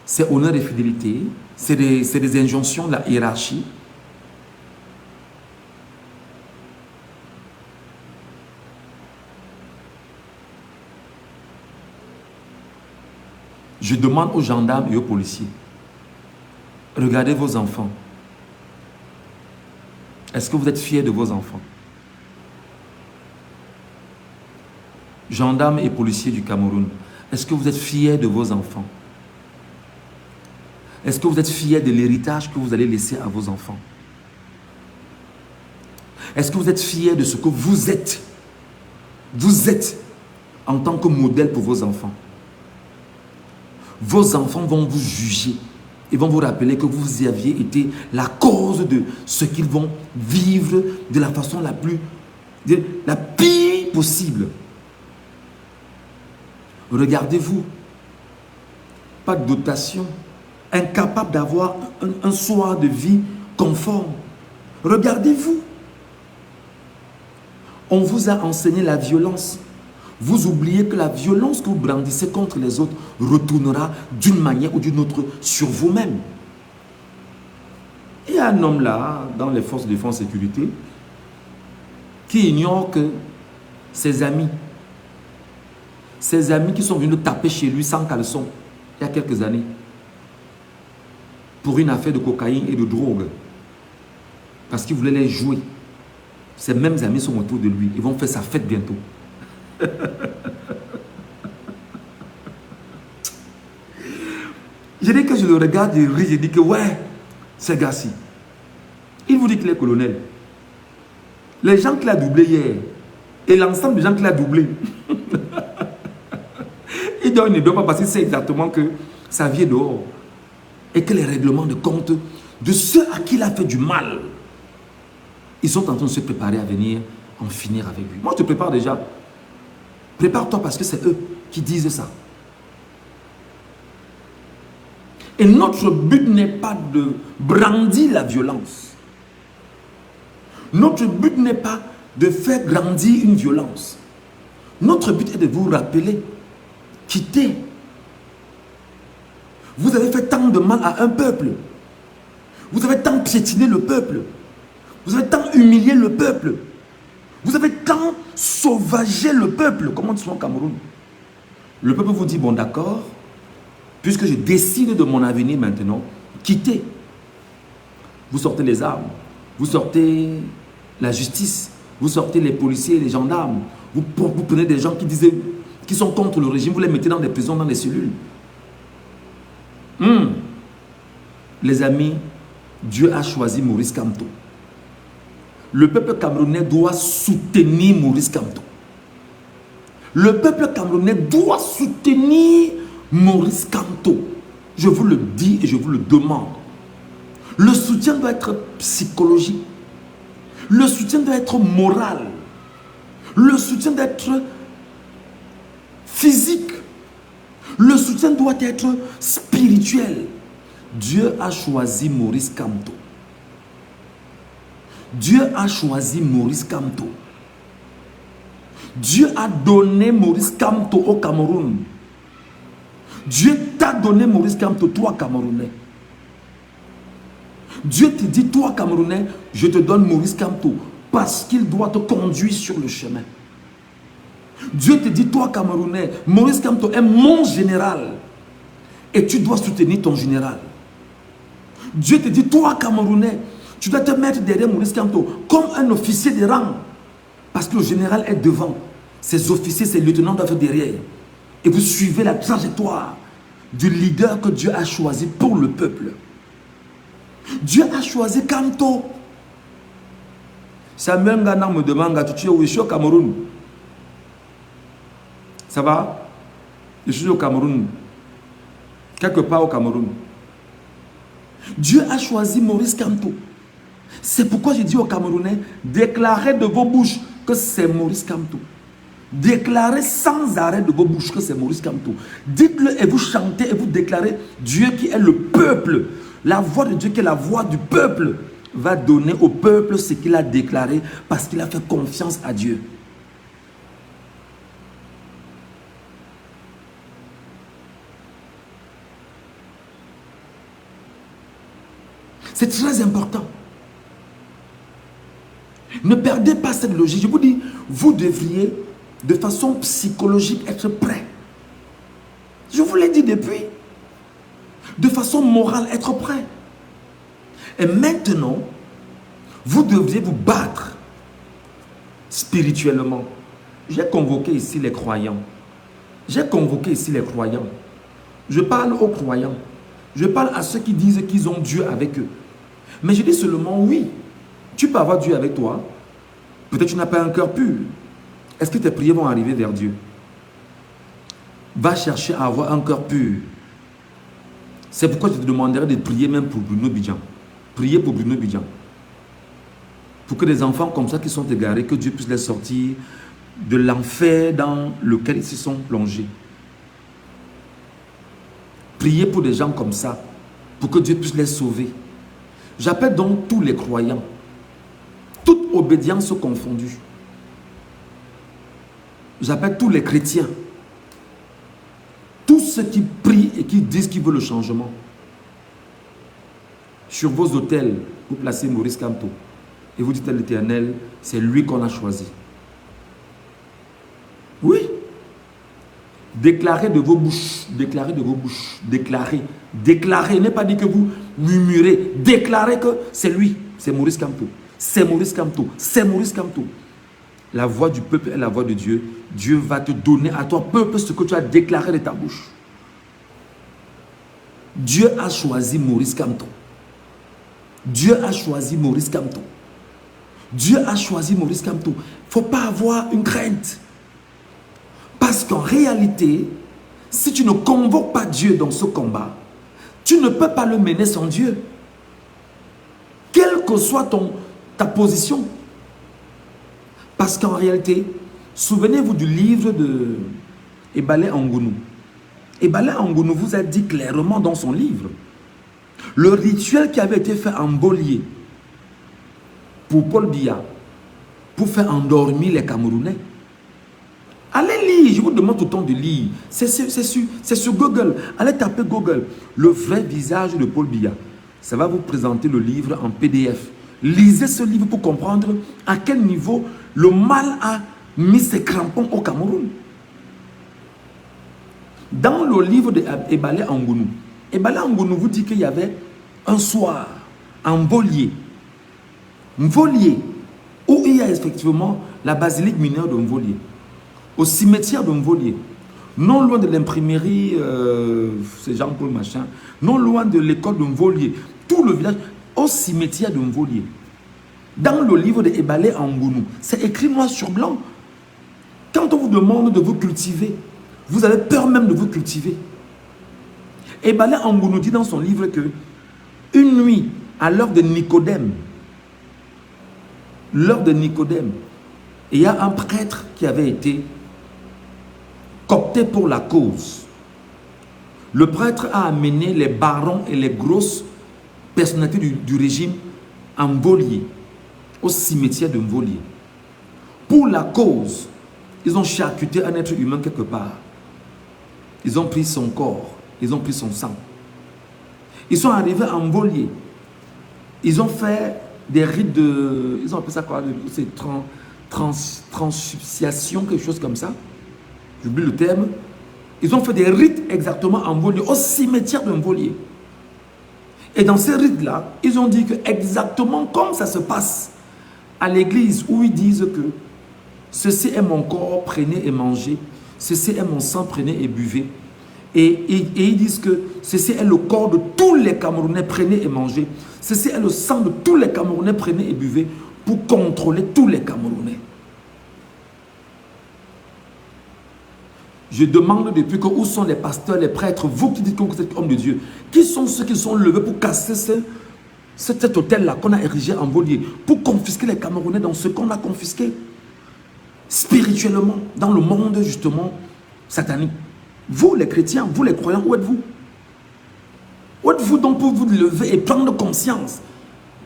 c'est honneur et fidélité, c'est des injonctions de la hiérarchie. Je demande aux gendarmes et aux policiers, regardez vos enfants. Est-ce que vous êtes fiers de vos enfants? Gendarmes et policiers du Cameroun, est-ce que vous êtes fiers de vos enfants? Est-ce que vous êtes fiers de l'héritage que vous allez laisser à vos enfants? Est-ce que vous êtes fiers de ce que vous êtes? Vous êtes en tant que modèle pour vos enfants. Vos enfants vont vous juger. Ils vont vous rappeler que vous aviez été la cause de ce qu'ils vont vivre de la façon la pire possible. Regardez-vous. Pas de dotation. Incapable d'avoir un soir de vie conforme. Regardez-vous. On vous a enseigné la violence. Vous oubliez que la violence que vous brandissez contre les autres retournera d'une manière ou d'une autre sur vous-même. Il y a un homme là, dans les forces de défense et sécurité, qui ignore que ses amis qui sont venus taper chez lui sans caleçon, il y a quelques années, pour une affaire de cocaïne et de drogue, parce qu'il voulait les jouer. Ces mêmes amis sont autour de lui. Ils vont faire sa fête bientôt. Je dis que je le regarde et ris, je dis que ouais, c'est gars-ci. Il vous dit qu'il est colonel. Les gens qu'il a doublés hier, et l'ensemble des gens qu'il a doublés, il ne doit pas parce qu'il sait exactement que sa vie est dehors. Et que les règlements de compte de ceux à qui il a fait du mal, ils sont en train de se préparer à venir en finir avec lui. Moi, je te prépare déjà. Prépare-toi parce que c'est eux qui disent ça. Et notre but n'est pas de brandir la violence. Notre but n'est pas de faire grandir une violence. Notre but est de vous rappeler, quittez. Vous avez fait tant de mal à un peuple. Vous avez tant piétiné le peuple. Vous avez tant humilié le peuple. Vous avez tant sauvagé le peuple. Comment on dit au Cameroun? Le peuple vous dit, bon d'accord, puisque je décide de mon avenir maintenant, quittez. Vous sortez les armes, vous sortez la justice, vous sortez les policiers, les gendarmes, vous prenez des gens qui sont contre le régime, vous les mettez dans des prisons, dans des cellules. Les amis, Dieu a choisi Maurice Kamto. Le peuple camerounais doit soutenir Maurice Kamto. Le peuple camerounais doit soutenir Maurice Kamto. Je vous le dis et je vous le demande. Le soutien doit être psychologique. Le soutien doit être moral. Le soutien doit être physique. Le soutien doit être spirituel. Dieu a choisi Maurice Kamto. Dieu a choisi Maurice Kamto. Dieu a donné Maurice Kamto au Cameroun. Dieu t'a donné Maurice Kamto, toi Camerounais. Dieu te dit, toi Camerounais, je te donne Maurice Kamto parce qu'il doit te conduire sur le chemin. Dieu te dit, toi Camerounais, Maurice Kamto est mon général et tu dois soutenir ton général. Dieu te dit, toi Camerounais, tu dois te mettre derrière Maurice Kamto comme un officier de rang. Parce que le général est devant. Ses officiers, ses lieutenants doivent être derrière. Et vous suivez la trajectoire du leader que Dieu a choisi pour le peuple. Dieu a choisi Kamto. Samuel Gana me demande, tu es où? Je suis au Cameroun. Ça va? Je suis au Cameroun. Quelque part au Cameroun. Dieu a choisi Maurice Kamto. C'est pourquoi je dis aux Camerounais, déclarez de vos bouches que c'est Maurice Kamto. Déclarez sans arrêt de vos bouches que c'est Maurice Kamto. Dites-le et vous chantez et vous déclarez, Dieu qui est le peuple, la voix de Dieu qui est la voix du peuple, va donner au peuple ce qu'il a déclaré parce qu'il a fait confiance à Dieu. C'est très important. Ne perdez pas cette logique. Je vous dis, vous devriez de façon psychologique être prêt. Je vous l'ai dit depuis. De façon morale, être prêt. Et maintenant, vous devriez vous battre spirituellement. J'ai convoqué ici les croyants. J'ai convoqué ici les croyants. Je parle aux croyants. Je parle à ceux qui disent qu'ils ont Dieu avec eux. Mais je dis seulement oui. Tu peux avoir Dieu avec toi. Peut-être que tu n'as pas un cœur pur. Est-ce que tes prières vont arriver vers Dieu? Va chercher à avoir un cœur pur. C'est pourquoi je te demanderai de prier même pour Bruno Bidjan. Priez pour Bruno Bidjan. Pour que des enfants comme ça qui sont égarés, que Dieu puisse les sortir de l'enfer dans lequel ils se sont plongés. Priez pour des gens comme ça, pour que Dieu puisse les sauver. J'appelle donc tous les croyants, toute obédience confondue. J'appelle tous les chrétiens, tous ceux qui prient et qui disent qu'ils veulent le changement. Sur vos autels, vous placez Maurice Kamto et vous dites à l'Éternel, c'est lui qu'on a choisi. Oui. Déclarez de vos bouches, déclarez de vos bouches, déclarez, déclarez, n'est pas dit que vous murmurez, déclarez que c'est lui, c'est Maurice Kamto, c'est Maurice Kamto, c'est Maurice Kamto. La voix du peuple est la voix de Dieu. Dieu va te donner à toi, peuple, ce que tu as déclaré de ta bouche. Dieu a choisi Maurice Kamto. Dieu a choisi Maurice Kamto. Dieu a choisi Maurice Kamto. Il ne faut pas avoir une crainte. Parce qu'en réalité, si tu ne convoques pas Dieu dans ce combat, tu ne peux pas le mener sans Dieu. Quelle que soit ta position. Parce qu'en réalité, souvenez-vous du livre de Ebale Angonou. Ebale Angonou vous a dit clairement dans son livre, le rituel qui avait été fait en Bolier pour Paul Biya, pour faire endormir les Camerounais. Allez lire, je vous demande tout le temps de lire. C'est sur Google. Allez taper Google. Le vrai visage de Paul Biya. Ça va vous présenter le livre en PDF. Lisez ce livre pour comprendre à quel niveau le mal a mis ses crampons au Cameroun. Dans le livre de Ebale Angonou, Ebale Angonou vous dit qu'il y avait un soir en Mvolier, où il y a effectivement la basilique mineure de Mvolier, au cimetière de Mvolier, non loin de l'imprimerie, c'est Jean-Paul Machin, non loin de l'école de Mvolier, tout le village, au cimetière de Mvolier. Dans le livre de Ebale Angonou, c'est écrit noir sur blanc. Quand on vous demande de vous cultiver, vous avez peur même de vous cultiver. Ebale Angonou dit dans son livre que une nuit, à l'heure de Nicodème, il y a un prêtre qui avait été coopté pour la cause. Le prêtre a amené les barons et les grosses personnalités du régime en Mvolier, au cimetière de Mvolier. Pour la cause, ils ont charcuté un être humain quelque part. Ils ont pris son corps, ils ont pris son sang. Ils sont arrivés en Mvolier. Ils ont fait des rites de... Ils ont appelé ça quoi? C'est transubciation, quelque chose comme ça. J'oublie le terme. Ils ont fait des rites exactement en Mvolier, au cimetière de Mvolier. Et dans ces rites-là, ils ont dit que exactement comme ça se passe à l'église, où ils disent que ceci est mon corps, prenez et mangez. Ceci est mon sang, prenez et buvez. Et ils disent que ceci est le corps de tous les Camerounais, prenez et mangez. Ceci est le sang de tous les Camerounais, prenez et buvez, pour contrôler tous les Camerounais. Je demande depuis que où sont les pasteurs, les prêtres, vous qui dites que vous êtes homme de Dieu, qui sont ceux qui sont levés pour casser cet hôtel-là qu'on a érigé en Mvolier, pour confisquer les Camerounais dans ce qu'on a confisqué spirituellement, dans le monde justement satanique. Vous les chrétiens, vous les croyants, où êtes-vous? Où êtes-vous donc pour vous lever et prendre conscience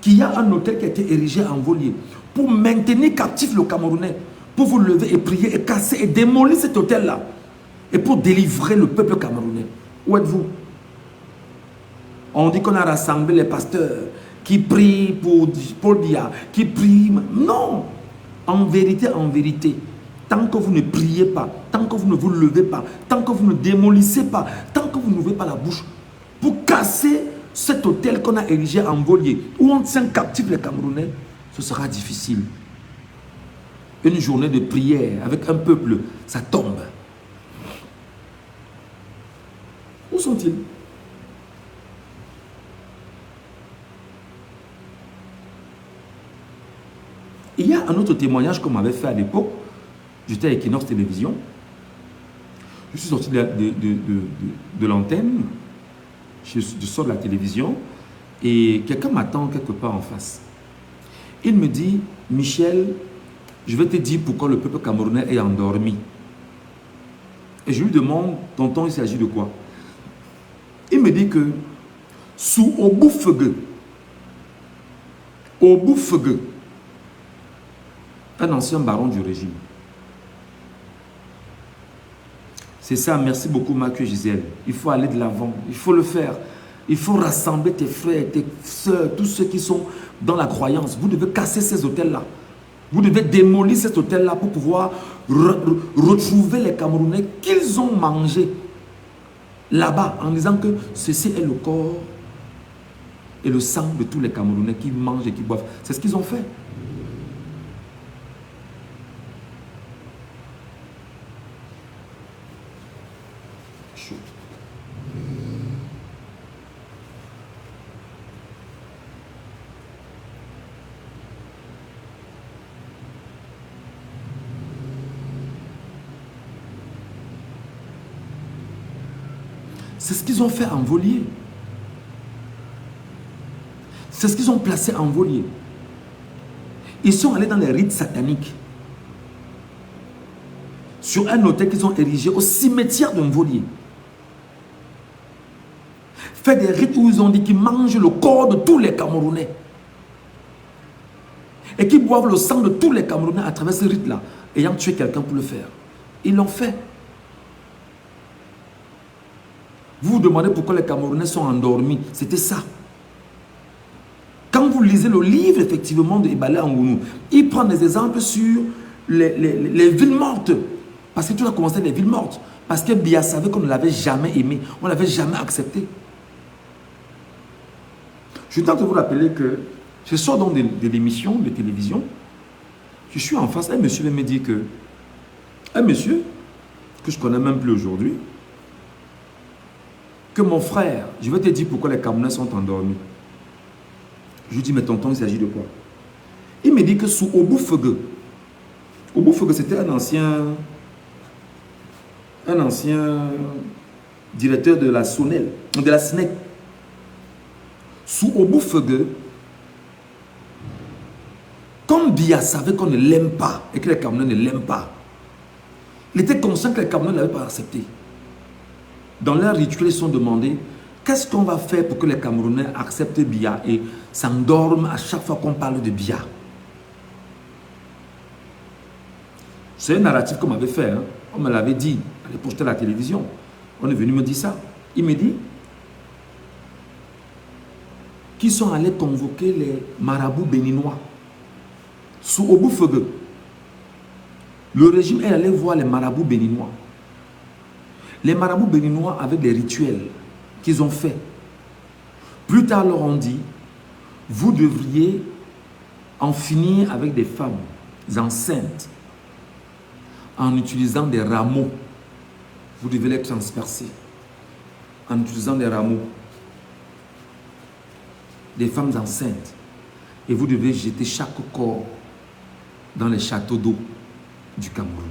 qu'il y a un hôtel qui a été érigé en Mvolier pour maintenir captif le Camerounais, pour vous lever et prier et casser et démolir cet hôtel-là et pour délivrer le peuple camerounais? Où êtes-vous? On dit qu'on a rassemblé les pasteurs qui prient pour Paul Biya, qui prient. Non! En vérité, tant que vous ne priez pas, tant que vous ne vous levez pas, tant que vous ne démolissez pas, tant que vous n'ouvrez pas la bouche pour casser cet hôtel qu'on a érigé en Mvolier, où on tient captif les Camerounais, ce sera difficile. Une journée de prière avec un peuple, ça tombe. Où sont-ils? Il y a un autre témoignage qu'on m'avait fait à l'époque. J'étais à Equinox Télévision. Je suis sorti de l'antenne. Je sors de la télévision. Et quelqu'un m'attend quelque part en face. Il me dit, Michel, je vais te dire pourquoi le peuple camerounais est endormi. Et je lui demande, tonton, il s'agit de quoi? Il me dit que sous Oboufegue, un ancien baron du régime. C'est ça, merci beaucoup Mathieu et Gisèle. Il faut aller de l'avant, il faut le faire. Il faut rassembler tes frères, tes soeurs, tous ceux qui sont dans la croyance. Vous devez casser ces hôtels-là. Vous devez démolir cet hôtel-là pour pouvoir retrouver les Camerounais qu'ils ont mangés là-bas en disant que ceci est le corps et le sang de tous les Camerounais qui mangent et qui boivent. C'est ce qu'ils ont fait. C'est ce qu'ils ont fait en volier. C'est ce qu'ils ont placé en volier. Ils sont allés dans les rites sataniques. Sur un hôtel qu'ils ont érigé au cimetière d'un volier. Fait des rites où ils ont dit qu'ils mangent le corps de tous les Camerounais. Et qu'ils boivent le sang de tous les Camerounais à travers ce rite-là, ayant tué quelqu'un pour le faire. Ils l'ont fait. Vous vous demandez pourquoi les Camerounais sont endormis. C'était ça. Quand vous lisez le livre, effectivement, de Ibalé Angounou, il prend des exemples sur les villes mortes. Parce que tout a commencé les villes mortes. Parce que Biya savait qu'on ne l'avait jamais aimé. On ne l'avait jamais accepté. Je tente de vous rappeler que je sors donc de l'émission de télévision. Je suis en face. Un monsieur vient me dire que... Un monsieur, que je ne connais même plus aujourd'hui, que mon frère, je vais te dire pourquoi les Camerounais sont endormis. Je lui dis, mais tonton, il s'agit de quoi? Il me dit que sous Obou Feugue, c'était un ancien directeur de la SONEL, de la SNEC. Sous Obou Feugue, comme Biya savait qu'on ne l'aime pas et que les Camerounais ne l'aiment pas, il était conscient que les Camerounais ne l'avaient pas accepté. Dans leur rituel, ils se sont demandé qu'est-ce qu'on va faire pour que les Camerounais acceptent Biya et s'endorment à chaque fois qu'on parle de Biya. C'est un narratif qu'on m'avait fait. Hein. On me l'avait dit à l'époque de la télévision. On est venu me dire ça. Il me dit qu'ils sont allés convoquer les marabouts béninois sous Obou Feugue. Le régime est allé voir les marabouts béninois. Les marabouts béninois avec des rituels qu'ils ont faits. Plus tard, leur ont dit, vous devriez en finir avec des femmes enceintes en utilisant des rameaux. Vous devez les transpercer en utilisant des rameaux. Des femmes enceintes. Et vous devez jeter chaque corps dans les châteaux d'eau du Cameroun.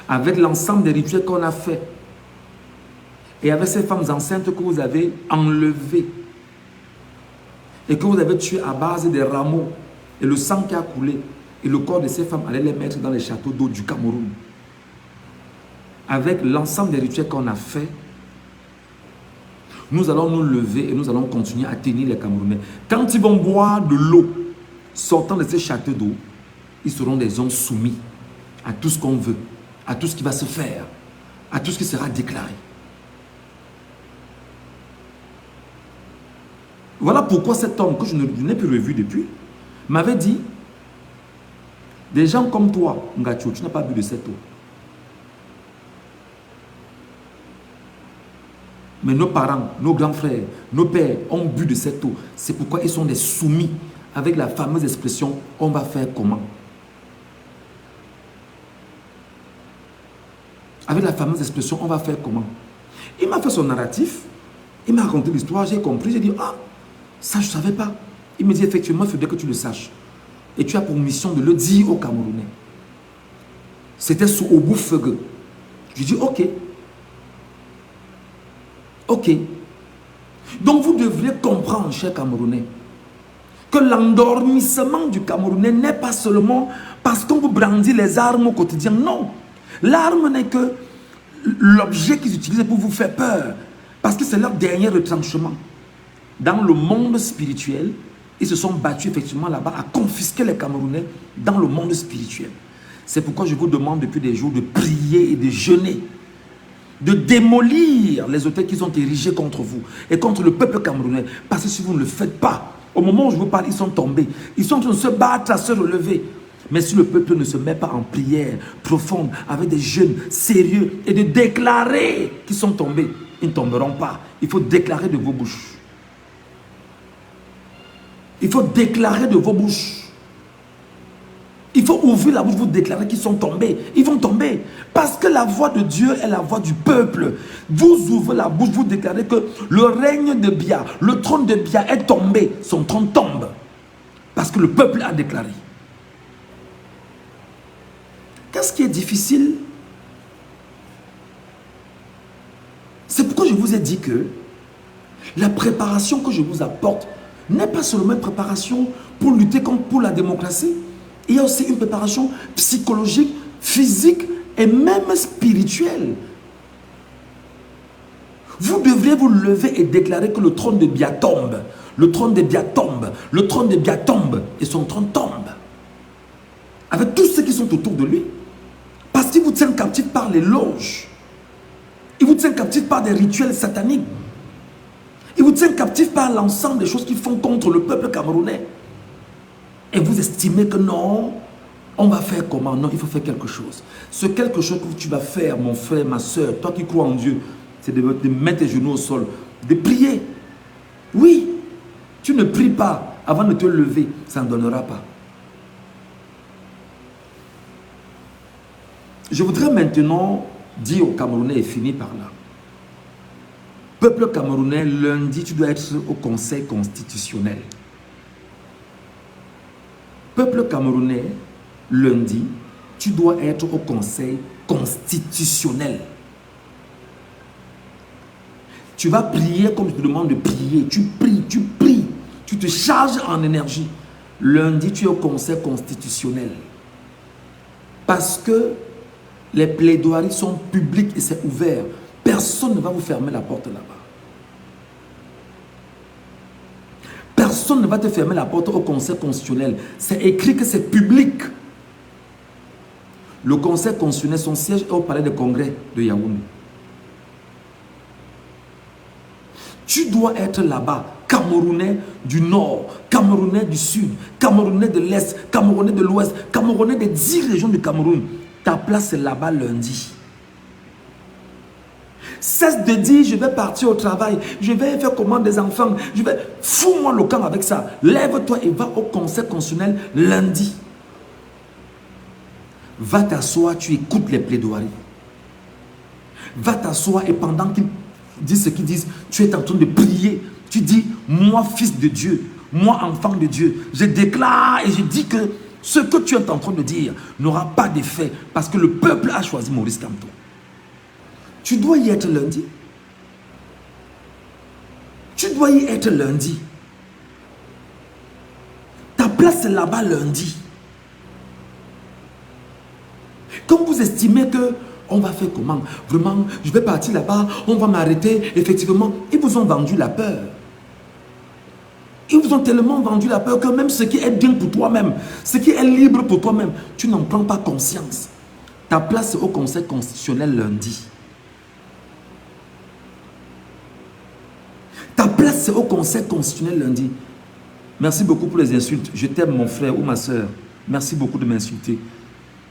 Avec l'ensemble des rituels qu'on a fait et avec ces femmes enceintes que vous avez enlevées et que vous avez tuées à base des rameaux et le sang qui a coulé et le corps de ces femmes allait les mettre dans les châteaux d'eau du Cameroun. Avec l'ensemble des rituels qu'on a fait, nous allons nous lever et nous allons continuer à tenir les Camerounais. Quand ils vont boire de l'eau sortant de ces châteaux d'eau, ils seront des hommes soumis à tout ce qu'on veut, à tout ce qui va se faire, à tout ce qui sera déclaré. Voilà pourquoi cet homme que je n'ai plus revu depuis m'avait dit, des gens comme toi, Ngacho, tu n'as pas bu de cette eau. Mais nos parents, nos grands frères, nos pères ont bu de cette eau. C'est pourquoi ils sont des soumis avec la fameuse expression « on va faire comment ?» Avec la fameuse expression « on va faire comment ?» Il m'a fait son narratif, il m'a raconté l'histoire, j'ai compris, j'ai dit « ah, ça je ne savais pas ». Il me dit « effectivement, il faudrait que tu le saches. Et tu as pour mission de le dire aux Camerounais. » C'était sous Obou Feugue. Je dis « ok. Ok. Donc vous devriez comprendre, chers Camerounais, que l'endormissement du Camerounais n'est pas seulement parce qu'on vous brandit les armes au quotidien. Non. L'arme n'est que l'objet qu'ils utilisent pour vous faire peur. Parce que c'est leur dernier retranchement. Dans le monde spirituel, ils se sont battus effectivement là-bas à confisquer les Camerounais dans le monde spirituel. C'est pourquoi je vous demande depuis des jours de prier et de jeûner, de démolir les hôtels qu'ils ont érigés contre vous et contre le peuple camerounais. Parce que si vous ne le faites pas, au moment où je vous parle, ils sont tombés. Ils sont en train de se battre, à se relever. Mais si le peuple ne se met pas en prière profonde, avec des jeûnes sérieux et de déclarer qu'ils sont tombés, ils ne tomberont pas. Il faut déclarer de vos bouches. Il faut déclarer de vos bouches. Il faut ouvrir la bouche, vous déclarer qu'ils sont tombés. Ils vont tomber. Parce que la voix de Dieu est la voix du peuple. Vous ouvrez la bouche, vous déclarez que le règne de Biya, le trône de Biya est tombé. Son trône tombe. Parce que le peuple a déclaré. Qu'est-ce qui est difficile? C'est pourquoi je vous ai dit que la préparation que je vous apporte n'est pas seulement une préparation pour lutter pour la démocratie. Il y a aussi une préparation psychologique, physique et même spirituelle. Vous devriez vous lever et déclarer que le trône de Bia tombe. Le trône de Bia tombe. Le trône de Bia tombe. Et son trône tombe. Avec tous ceux qui sont autour de lui. Parce qu'il vous tient captif par les loges. Il vous tient captif par des rituels sataniques. Il vous tient captif par l'ensemble des choses qu'ils font contre le peuple camerounais. Et vous estimez que non, on va faire comment? Non, il faut faire quelque chose. Ce quelque chose que tu vas faire, mon frère, ma soeur, toi qui crois en Dieu, c'est de mettre tes genoux au sol, de prier. Oui, tu ne pries pas avant de te lever, ça ne donnera pas. Je voudrais maintenant dire aux Camerounais et finir par là. Peuple camerounais, lundi, tu dois être au Conseil constitutionnel. Peuple camerounais, lundi, tu dois être au Conseil constitutionnel. Tu vas prier comme je te demande de prier. Tu pries, tu pries. Tu te charges en énergie. Lundi, tu es au Conseil constitutionnel. Parce que les plaidoiries sont publiques et c'est ouvert. Personne ne va vous fermer la porte là-bas. Personne ne va te fermer la porte au Conseil constitutionnel. C'est écrit que c'est public. Le Conseil constitutionnel, son siège est au Palais des Congrès de Yaoundé. Tu dois être là-bas, Camerounais du Nord, Camerounais du Sud, Camerounais de l'Est, Camerounais de l'Ouest, Camerounais des 10 régions du Cameroun. Ta place est là-bas lundi. Cesse de dire, je vais partir au travail, je vais faire comment des enfants, je vais... Fous-moi le camp avec ça. Lève-toi et va au Conseil constitutionnel lundi. Va t'asseoir, tu écoutes les plaidoiries. Va t'asseoir et pendant qu'ils disent ce qu'ils disent, tu es en train de prier. Tu dis, moi fils de Dieu, moi enfant de Dieu, je déclare et je dis que ce que tu es en train de dire n'aura pas d'effet parce que le peuple a choisi Maurice Kamto. Tu dois y être lundi. Tu dois y être lundi. Ta place est là-bas lundi. Quand vous estimez que on va faire comment? Vraiment, je vais partir là-bas, on va m'arrêter. Effectivement, ils vous ont vendu la peur. Ils vous ont tellement vendu la peur que même ce qui est bien pour toi-même, ce qui est libre pour toi-même, tu n'en prends pas conscience. Ta place est au Conseil constitutionnel lundi. Ta place est au Conseil constitutionnel lundi. Merci beaucoup pour les insultes. Je t'aime mon frère ou ma soeur. Merci beaucoup de m'insulter.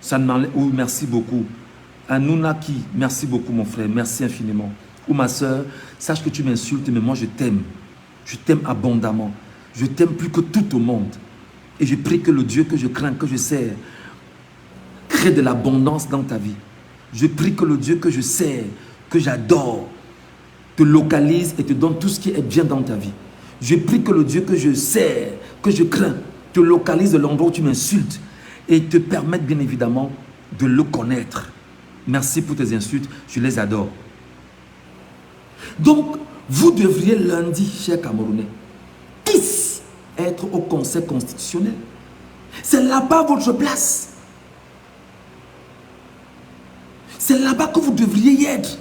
Ça ne m'enlève... Oh, merci beaucoup. Anounaki, merci beaucoup mon frère. Merci infiniment. Ou ma soeur, sache que tu m'insultes, mais moi je t'aime. Je t'aime abondamment. Je t'aime plus que tout au monde. Et je prie que le Dieu que je crains, que je sers, crée de l'abondance dans ta vie. Je prie que le Dieu que je sers, que j'adore, te localise et te donne tout ce qui est bien dans ta vie. Je prie que le Dieu que je sers, que je crains, te localise de l'endroit où tu m'insultes et te permette bien évidemment de le connaître. Merci pour tes insultes, je les adore. Donc, vous devriez lundi, chers Camerounais, tous être au Conseil constitutionnel. C'est là-bas votre place. C'est là-bas que vous devriez y être.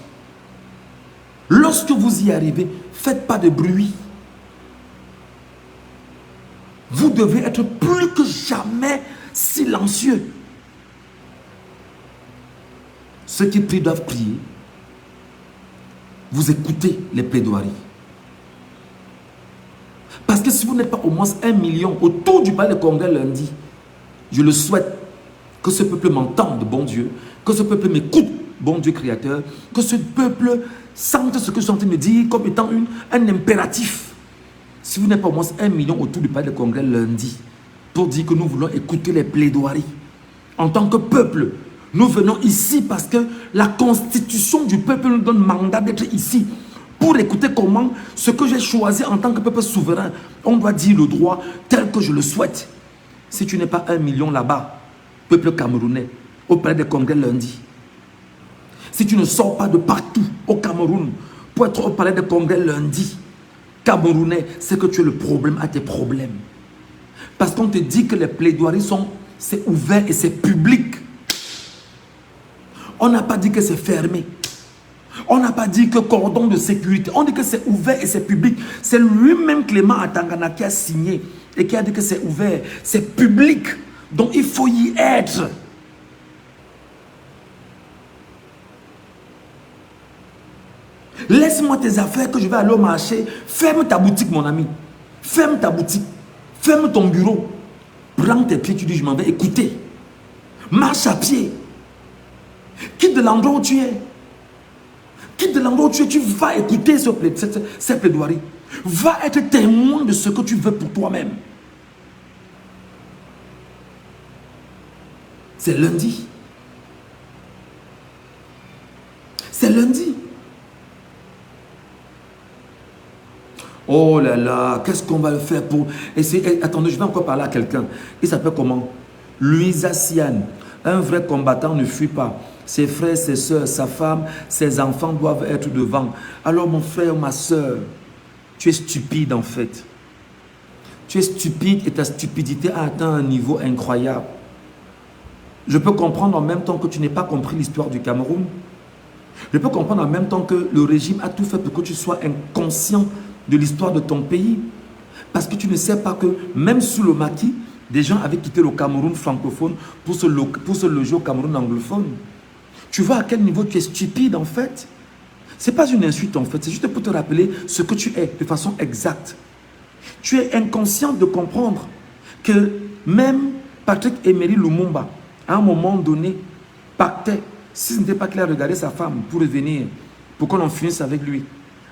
Lorsque vous y arrivez, faites pas de bruit. Vous devez être plus que jamais silencieux. Ceux qui prient doivent prier. Vous écoutez les plaidoiries. Parce que si vous n'êtes pas au moins 1 million autour du palais de Congrès lundi, je le souhaite que ce peuple m'entende, bon Dieu, que ce peuple m'écoute, bon Dieu créateur, que ce peuple sente ce que je suis en train de dire comme étant un impératif. Si vous n'êtes pas au moins 1 million autour du palais de Congrès lundi, pour dire que nous voulons écouter les plaidoiries, en tant que peuple, nous venons ici parce que la constitution du peuple nous donne mandat d'être ici pour écouter comment ce que j'ai choisi en tant que peuple souverain, on doit dire le droit tel que je le souhaite. Si tu n'es pas 1 million là-bas, peuple camerounais, au palais des congrès lundi. Si tu ne sors pas de partout au Cameroun pour être au palais des congrès lundi, Camerounais, c'est que tu es le problème à tes problèmes. Parce qu'on te dit que les plaidoiries c'est ouvert et c'est public. On n'a pas dit que c'est fermé. On n'a pas dit que cordon de sécurité. On dit que c'est ouvert et c'est public. C'est lui-même Clément Atangana qui a signé et qui a dit que c'est ouvert. C'est public. Donc il faut y être. Laisse-moi tes affaires que je vais aller au marché. Ferme ta boutique, mon ami. Ferme ta boutique. Ferme ton bureau. Prends tes pieds, tu dis je m'en vais écouter. Marche à pied. Quitte de l'endroit où tu es. Quitte de l'endroit où tu es. Tu vas écouter cette plaidoirie. Va être témoin de ce que tu veux pour toi-même. C'est lundi. C'est lundi. Oh là là, qu'est-ce qu'on va faire pour essayer? Attendez, je vais encore parler à quelqu'un. Il s'appelle comment? Louisa Sian. Un vrai combattant ne fuit pas. Ses frères, ses soeurs, sa femme, ses enfants doivent être devant. Alors mon frère, ma soeur, tu es stupide en fait. Tu es stupide et ta stupidité a atteint un niveau incroyable. Je peux comprendre en même temps que tu n'aies pas compris l'histoire du Cameroun. Je peux comprendre en même temps que le régime a tout fait pour que tu sois inconscient de l'histoire de ton pays. Parce que tu ne sais pas que même sous le maquis, des gens avaient quitté le Cameroun francophone pour se loger au Cameroun anglophone. Tu vois à quel niveau tu es stupide en fait. Ce n'est pas une insulte en fait, c'est juste pour te rappeler ce que tu es de façon exacte. Tu es inconscient de comprendre que même Patrick Emery Lumumba, à un moment donné, pactait, si ce n'était pas qu'il a regardé sa femme pour revenir, pour qu'on en finisse avec lui.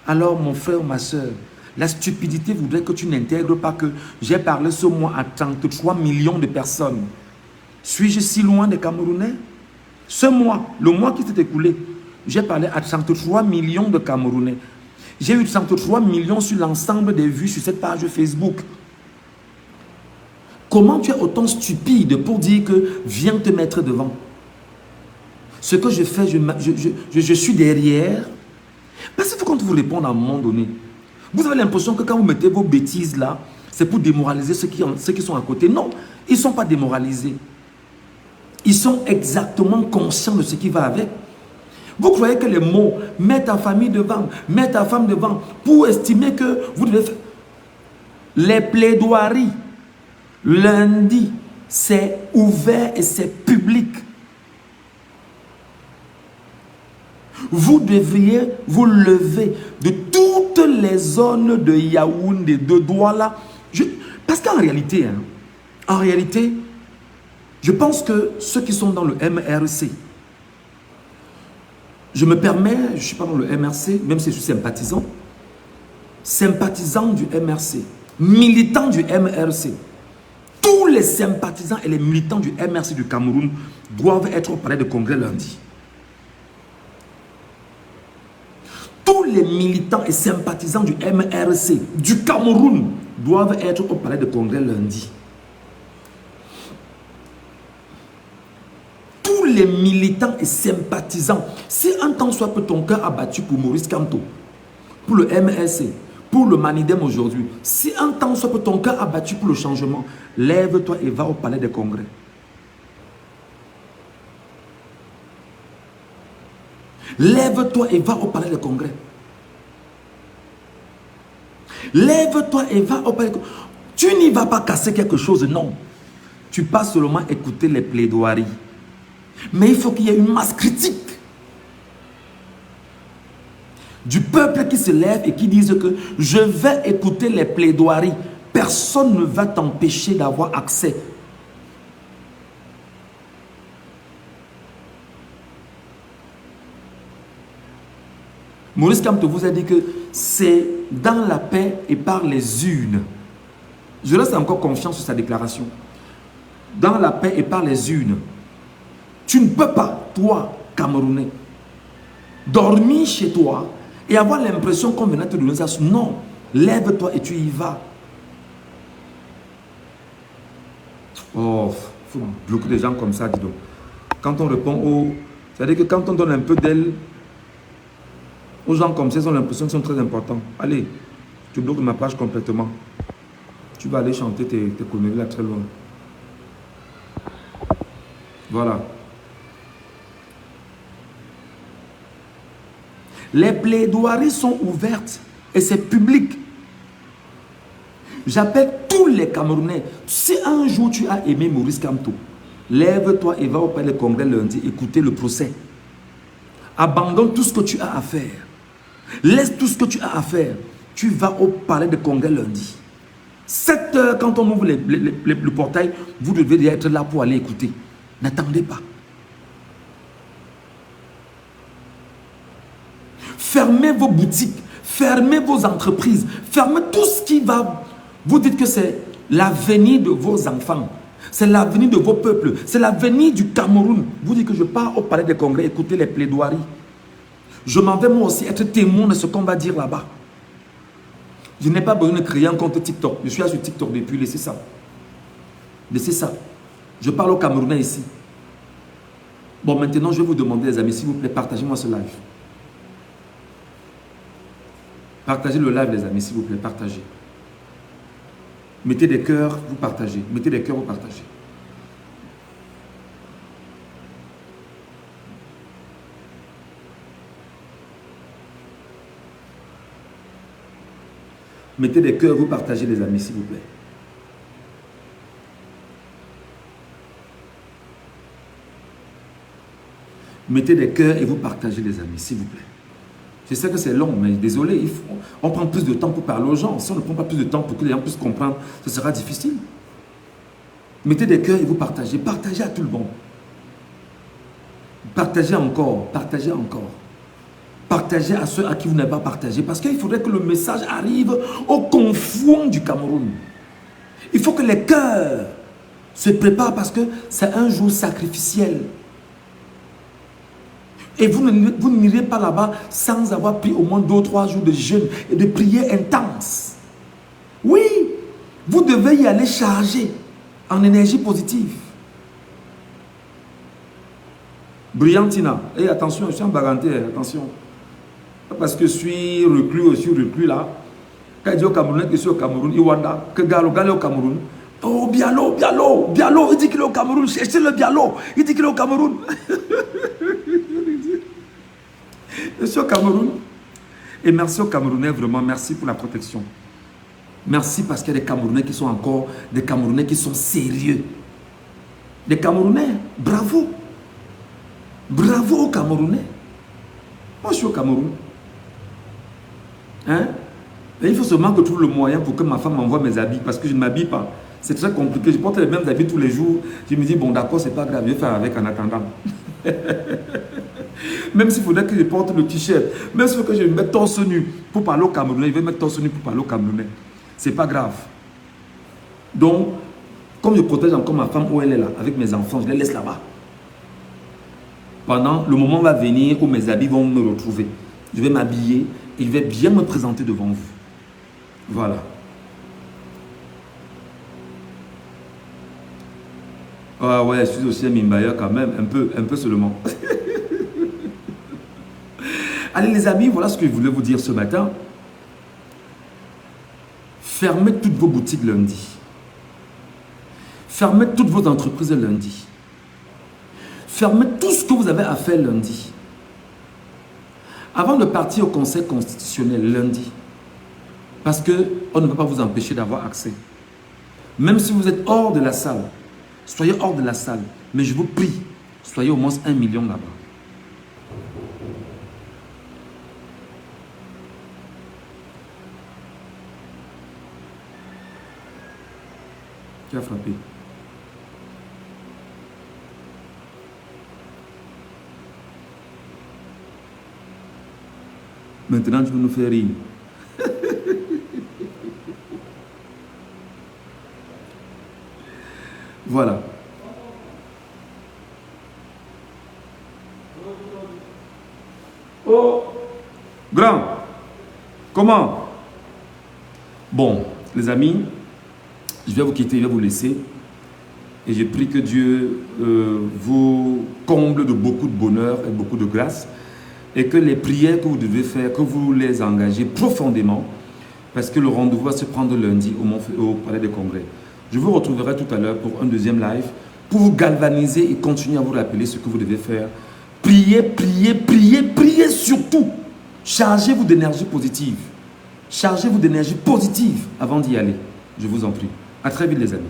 Alors mon frère ou ma soeur, la stupidité voudrait que tu n'intègres pas que j'ai parlé ce mois à 33 millions de personnes. Suis-je si loin des Camerounais? Ce mois, le mois qui s'est écoulé, j'ai parlé à 33 millions de Camerounais. J'ai eu 33 millions sur l'ensemble des vues sur cette page Facebook. Comment tu es autant stupide pour dire que viens te mettre devant? Ce que je fais, je suis derrière. Parce qu'il faut qu'on vous réponde à un moment donné. Vous avez l'impression que quand vous mettez vos bêtises là, c'est pour démoraliser ceux qui sont à côté. Non, ils ne sont pas démoralisés. Ils sont exactement conscients de ce qui va avec. Vous croyez que les mots « mets ta famille devant »,« mets ta femme devant » pour estimer que vous devez faire... Les plaidoiries, lundi, c'est ouvert et c'est public. Vous devriez vous lever de toutes les zones de Yaoundé, de Douala. Parce qu'en réalité, je pense que ceux qui sont dans le MRC, je me permets, je ne suis pas dans le MRC, même si je suis sympathisant du MRC, militant du MRC. Tous les sympathisants et les militants du MRC du Cameroun doivent être au palais de congrès lundi. Tous les militants et sympathisants du MRC du Cameroun doivent être au palais de congrès lundi. Tous les militants et sympathisants, si un temps soit peu ton cœur a battu pour Maurice Kamto, pour le MRC, pour le Manidem aujourd'hui, si un temps soit peu ton cœur a battu pour le changement, lève-toi et va au palais des congrès. Lève-toi et va au palais des congrès. Lève-toi et va au palais des congrès. Tu n'y vas pas casser quelque chose, non. Tu passes seulement écouter les plaidoiries. Mais il faut qu'il y ait une masse critique du peuple qui se lève et qui dise que je vais écouter les plaidoiries. Personne ne va t'empêcher d'avoir accès. Maurice Kamto vous a dit que c'est dans la paix et par les urnes. Je reste encore confiant sur sa déclaration. Dans la paix et par les urnes. Tu ne peux pas, toi, Camerounais, dormir chez toi et avoir l'impression qu'on venait te donner ça. Non, lève-toi et tu y vas. Oh, il faut bloquer des gens comme ça, dis donc. Quand on répond aux... C'est-à-dire que quand on donne un peu d'aile, aux gens comme ça, ils ont l'impression qu'ils sont très importants. Allez, tu bloques ma page complètement. Tu vas aller chanter tes conneries là très loin. Voilà. Les plaidoiries sont ouvertes et c'est public. J'appelle tous les Camerounais. Si un jour tu as aimé Maurice Kamto, lève-toi et va au palais congrès lundi écouter le procès. Abandonne tout ce que tu as à faire. Laisse tout ce que tu as à faire. Tu vas au palais de congrès lundi. 7 heures, quand on ouvre le portail, vous devez déjà être là pour aller écouter. N'attendez pas. Fermez vos boutiques, fermez vos entreprises, fermez tout ce qui va. Vous dites que c'est l'avenir de vos enfants, c'est l'avenir de vos peuples, c'est l'avenir du Cameroun. Vous dites que je pars au palais des congrès écouter les plaidoiries. Je m'en vais moi aussi être témoin de ce qu'on va dire là-bas. Je n'ai pas besoin de créer un compte TikTok. Je suis là sur TikTok depuis, laissez ça. Laissez ça. Je parle aux Camerounais ici. Bon, maintenant, je vais vous demander, les amis, s'il vous plaît, partagez-moi ce live. Partagez le live, les amis, s'il vous plaît, partagez. Mettez des cœurs, vous partagez. Mettez des cœurs, vous partagez. Mettez des cœurs, vous partagez, les amis, s'il vous plaît. Mettez des cœurs et vous partagez, les amis, s'il vous plaît. Je sais que c'est long, mais désolé, on prend plus de temps pour parler aux gens. Si on ne prend pas plus de temps pour que les gens puissent comprendre, ce sera difficile. Mettez des cœurs et vous partagez. Partagez à tout le monde. Partagez encore, partagez encore. Partagez à ceux à qui vous n'avez pas partagé. Parce qu'il faudrait que le message arrive au confluent du Cameroun. Il faut que les cœurs se préparent parce que c'est un jour sacrificiel. Et vous n'irez pas là-bas sans avoir pris au moins 2 ou 3 jours de jeûne et de prière intense. Oui, vous devez y aller chargé en énergie positive. Brillantina, et attention, je suis en baganté, attention. Parce que je suis reclus là. Quand il dit au Cameroun, que je suis au Cameroun, Iwanda, que Galo au Cameroun. Oh, Bialo, il dit qu'il est au Cameroun, cherchez le Bialo, il dit qu'il est au Cameroun. Je suis au Cameroun. Et merci aux Camerounais, vraiment, merci pour la protection. Merci parce qu'il y a des Camerounais qui sont encore des Camerounais qui sont sérieux. Des Camerounais, bravo. Bravo aux Camerounais. Moi, je suis au Cameroun. Hein? Et il faut seulement que je trouve le moyen pour que ma femme m'envoie mes habits parce que je ne m'habille pas. C'est très compliqué. Je porte les mêmes habits tous les jours. Je me dis, bon, d'accord, c'est pas grave, je vais faire avec en attendant. Même s'il faudrait que je porte le t-shirt, même s'il faut que je me mette torse nu pour parler au Camerounais, je vais mettre torse nu pour parler au Camerounais. C'est pas grave. Donc, comme je protège encore ma femme où elle est là, avec mes enfants, je les laisse là-bas. Pendant, le moment va venir où mes habits vont me retrouver. Je vais m'habiller et je vais bien me présenter devant vous. Voilà. Ah ouais, je suis aussi un Mimbaya quand même, un peu seulement. Allez les amis, voilà ce que je voulais vous dire ce matin. Fermez toutes vos boutiques lundi. Fermez toutes vos entreprises lundi. Fermez tout ce que vous avez à faire lundi. Avant de partir au Conseil constitutionnel lundi, parce qu'on ne peut pas vous empêcher d'avoir accès. Même si vous êtes hors de la salle, soyez hors de la salle, mais je vous prie, soyez au moins 1 million là-bas. Qui a frappé? Maintenant, tu veux nous faire rire. Voilà. Oh, grand, comment? Bon, les amis, je vais vous quitter, je vais vous laisser. Et je prie que Dieu vous comble de beaucoup de bonheur et beaucoup de grâce. Et que les prières que vous devez faire, que vous les engagez profondément. Parce que le rendez-vous va se prendre lundi au Palais des Congrès. Je vous retrouverai tout à l'heure pour un deuxième live. Pour vous galvaniser et continuer à vous rappeler ce que vous devez faire. Priez, priez, priez, priez surtout. Chargez-vous d'énergie positive. Chargez-vous d'énergie positive avant d'y aller. Je vous en prie. À très vite les amis.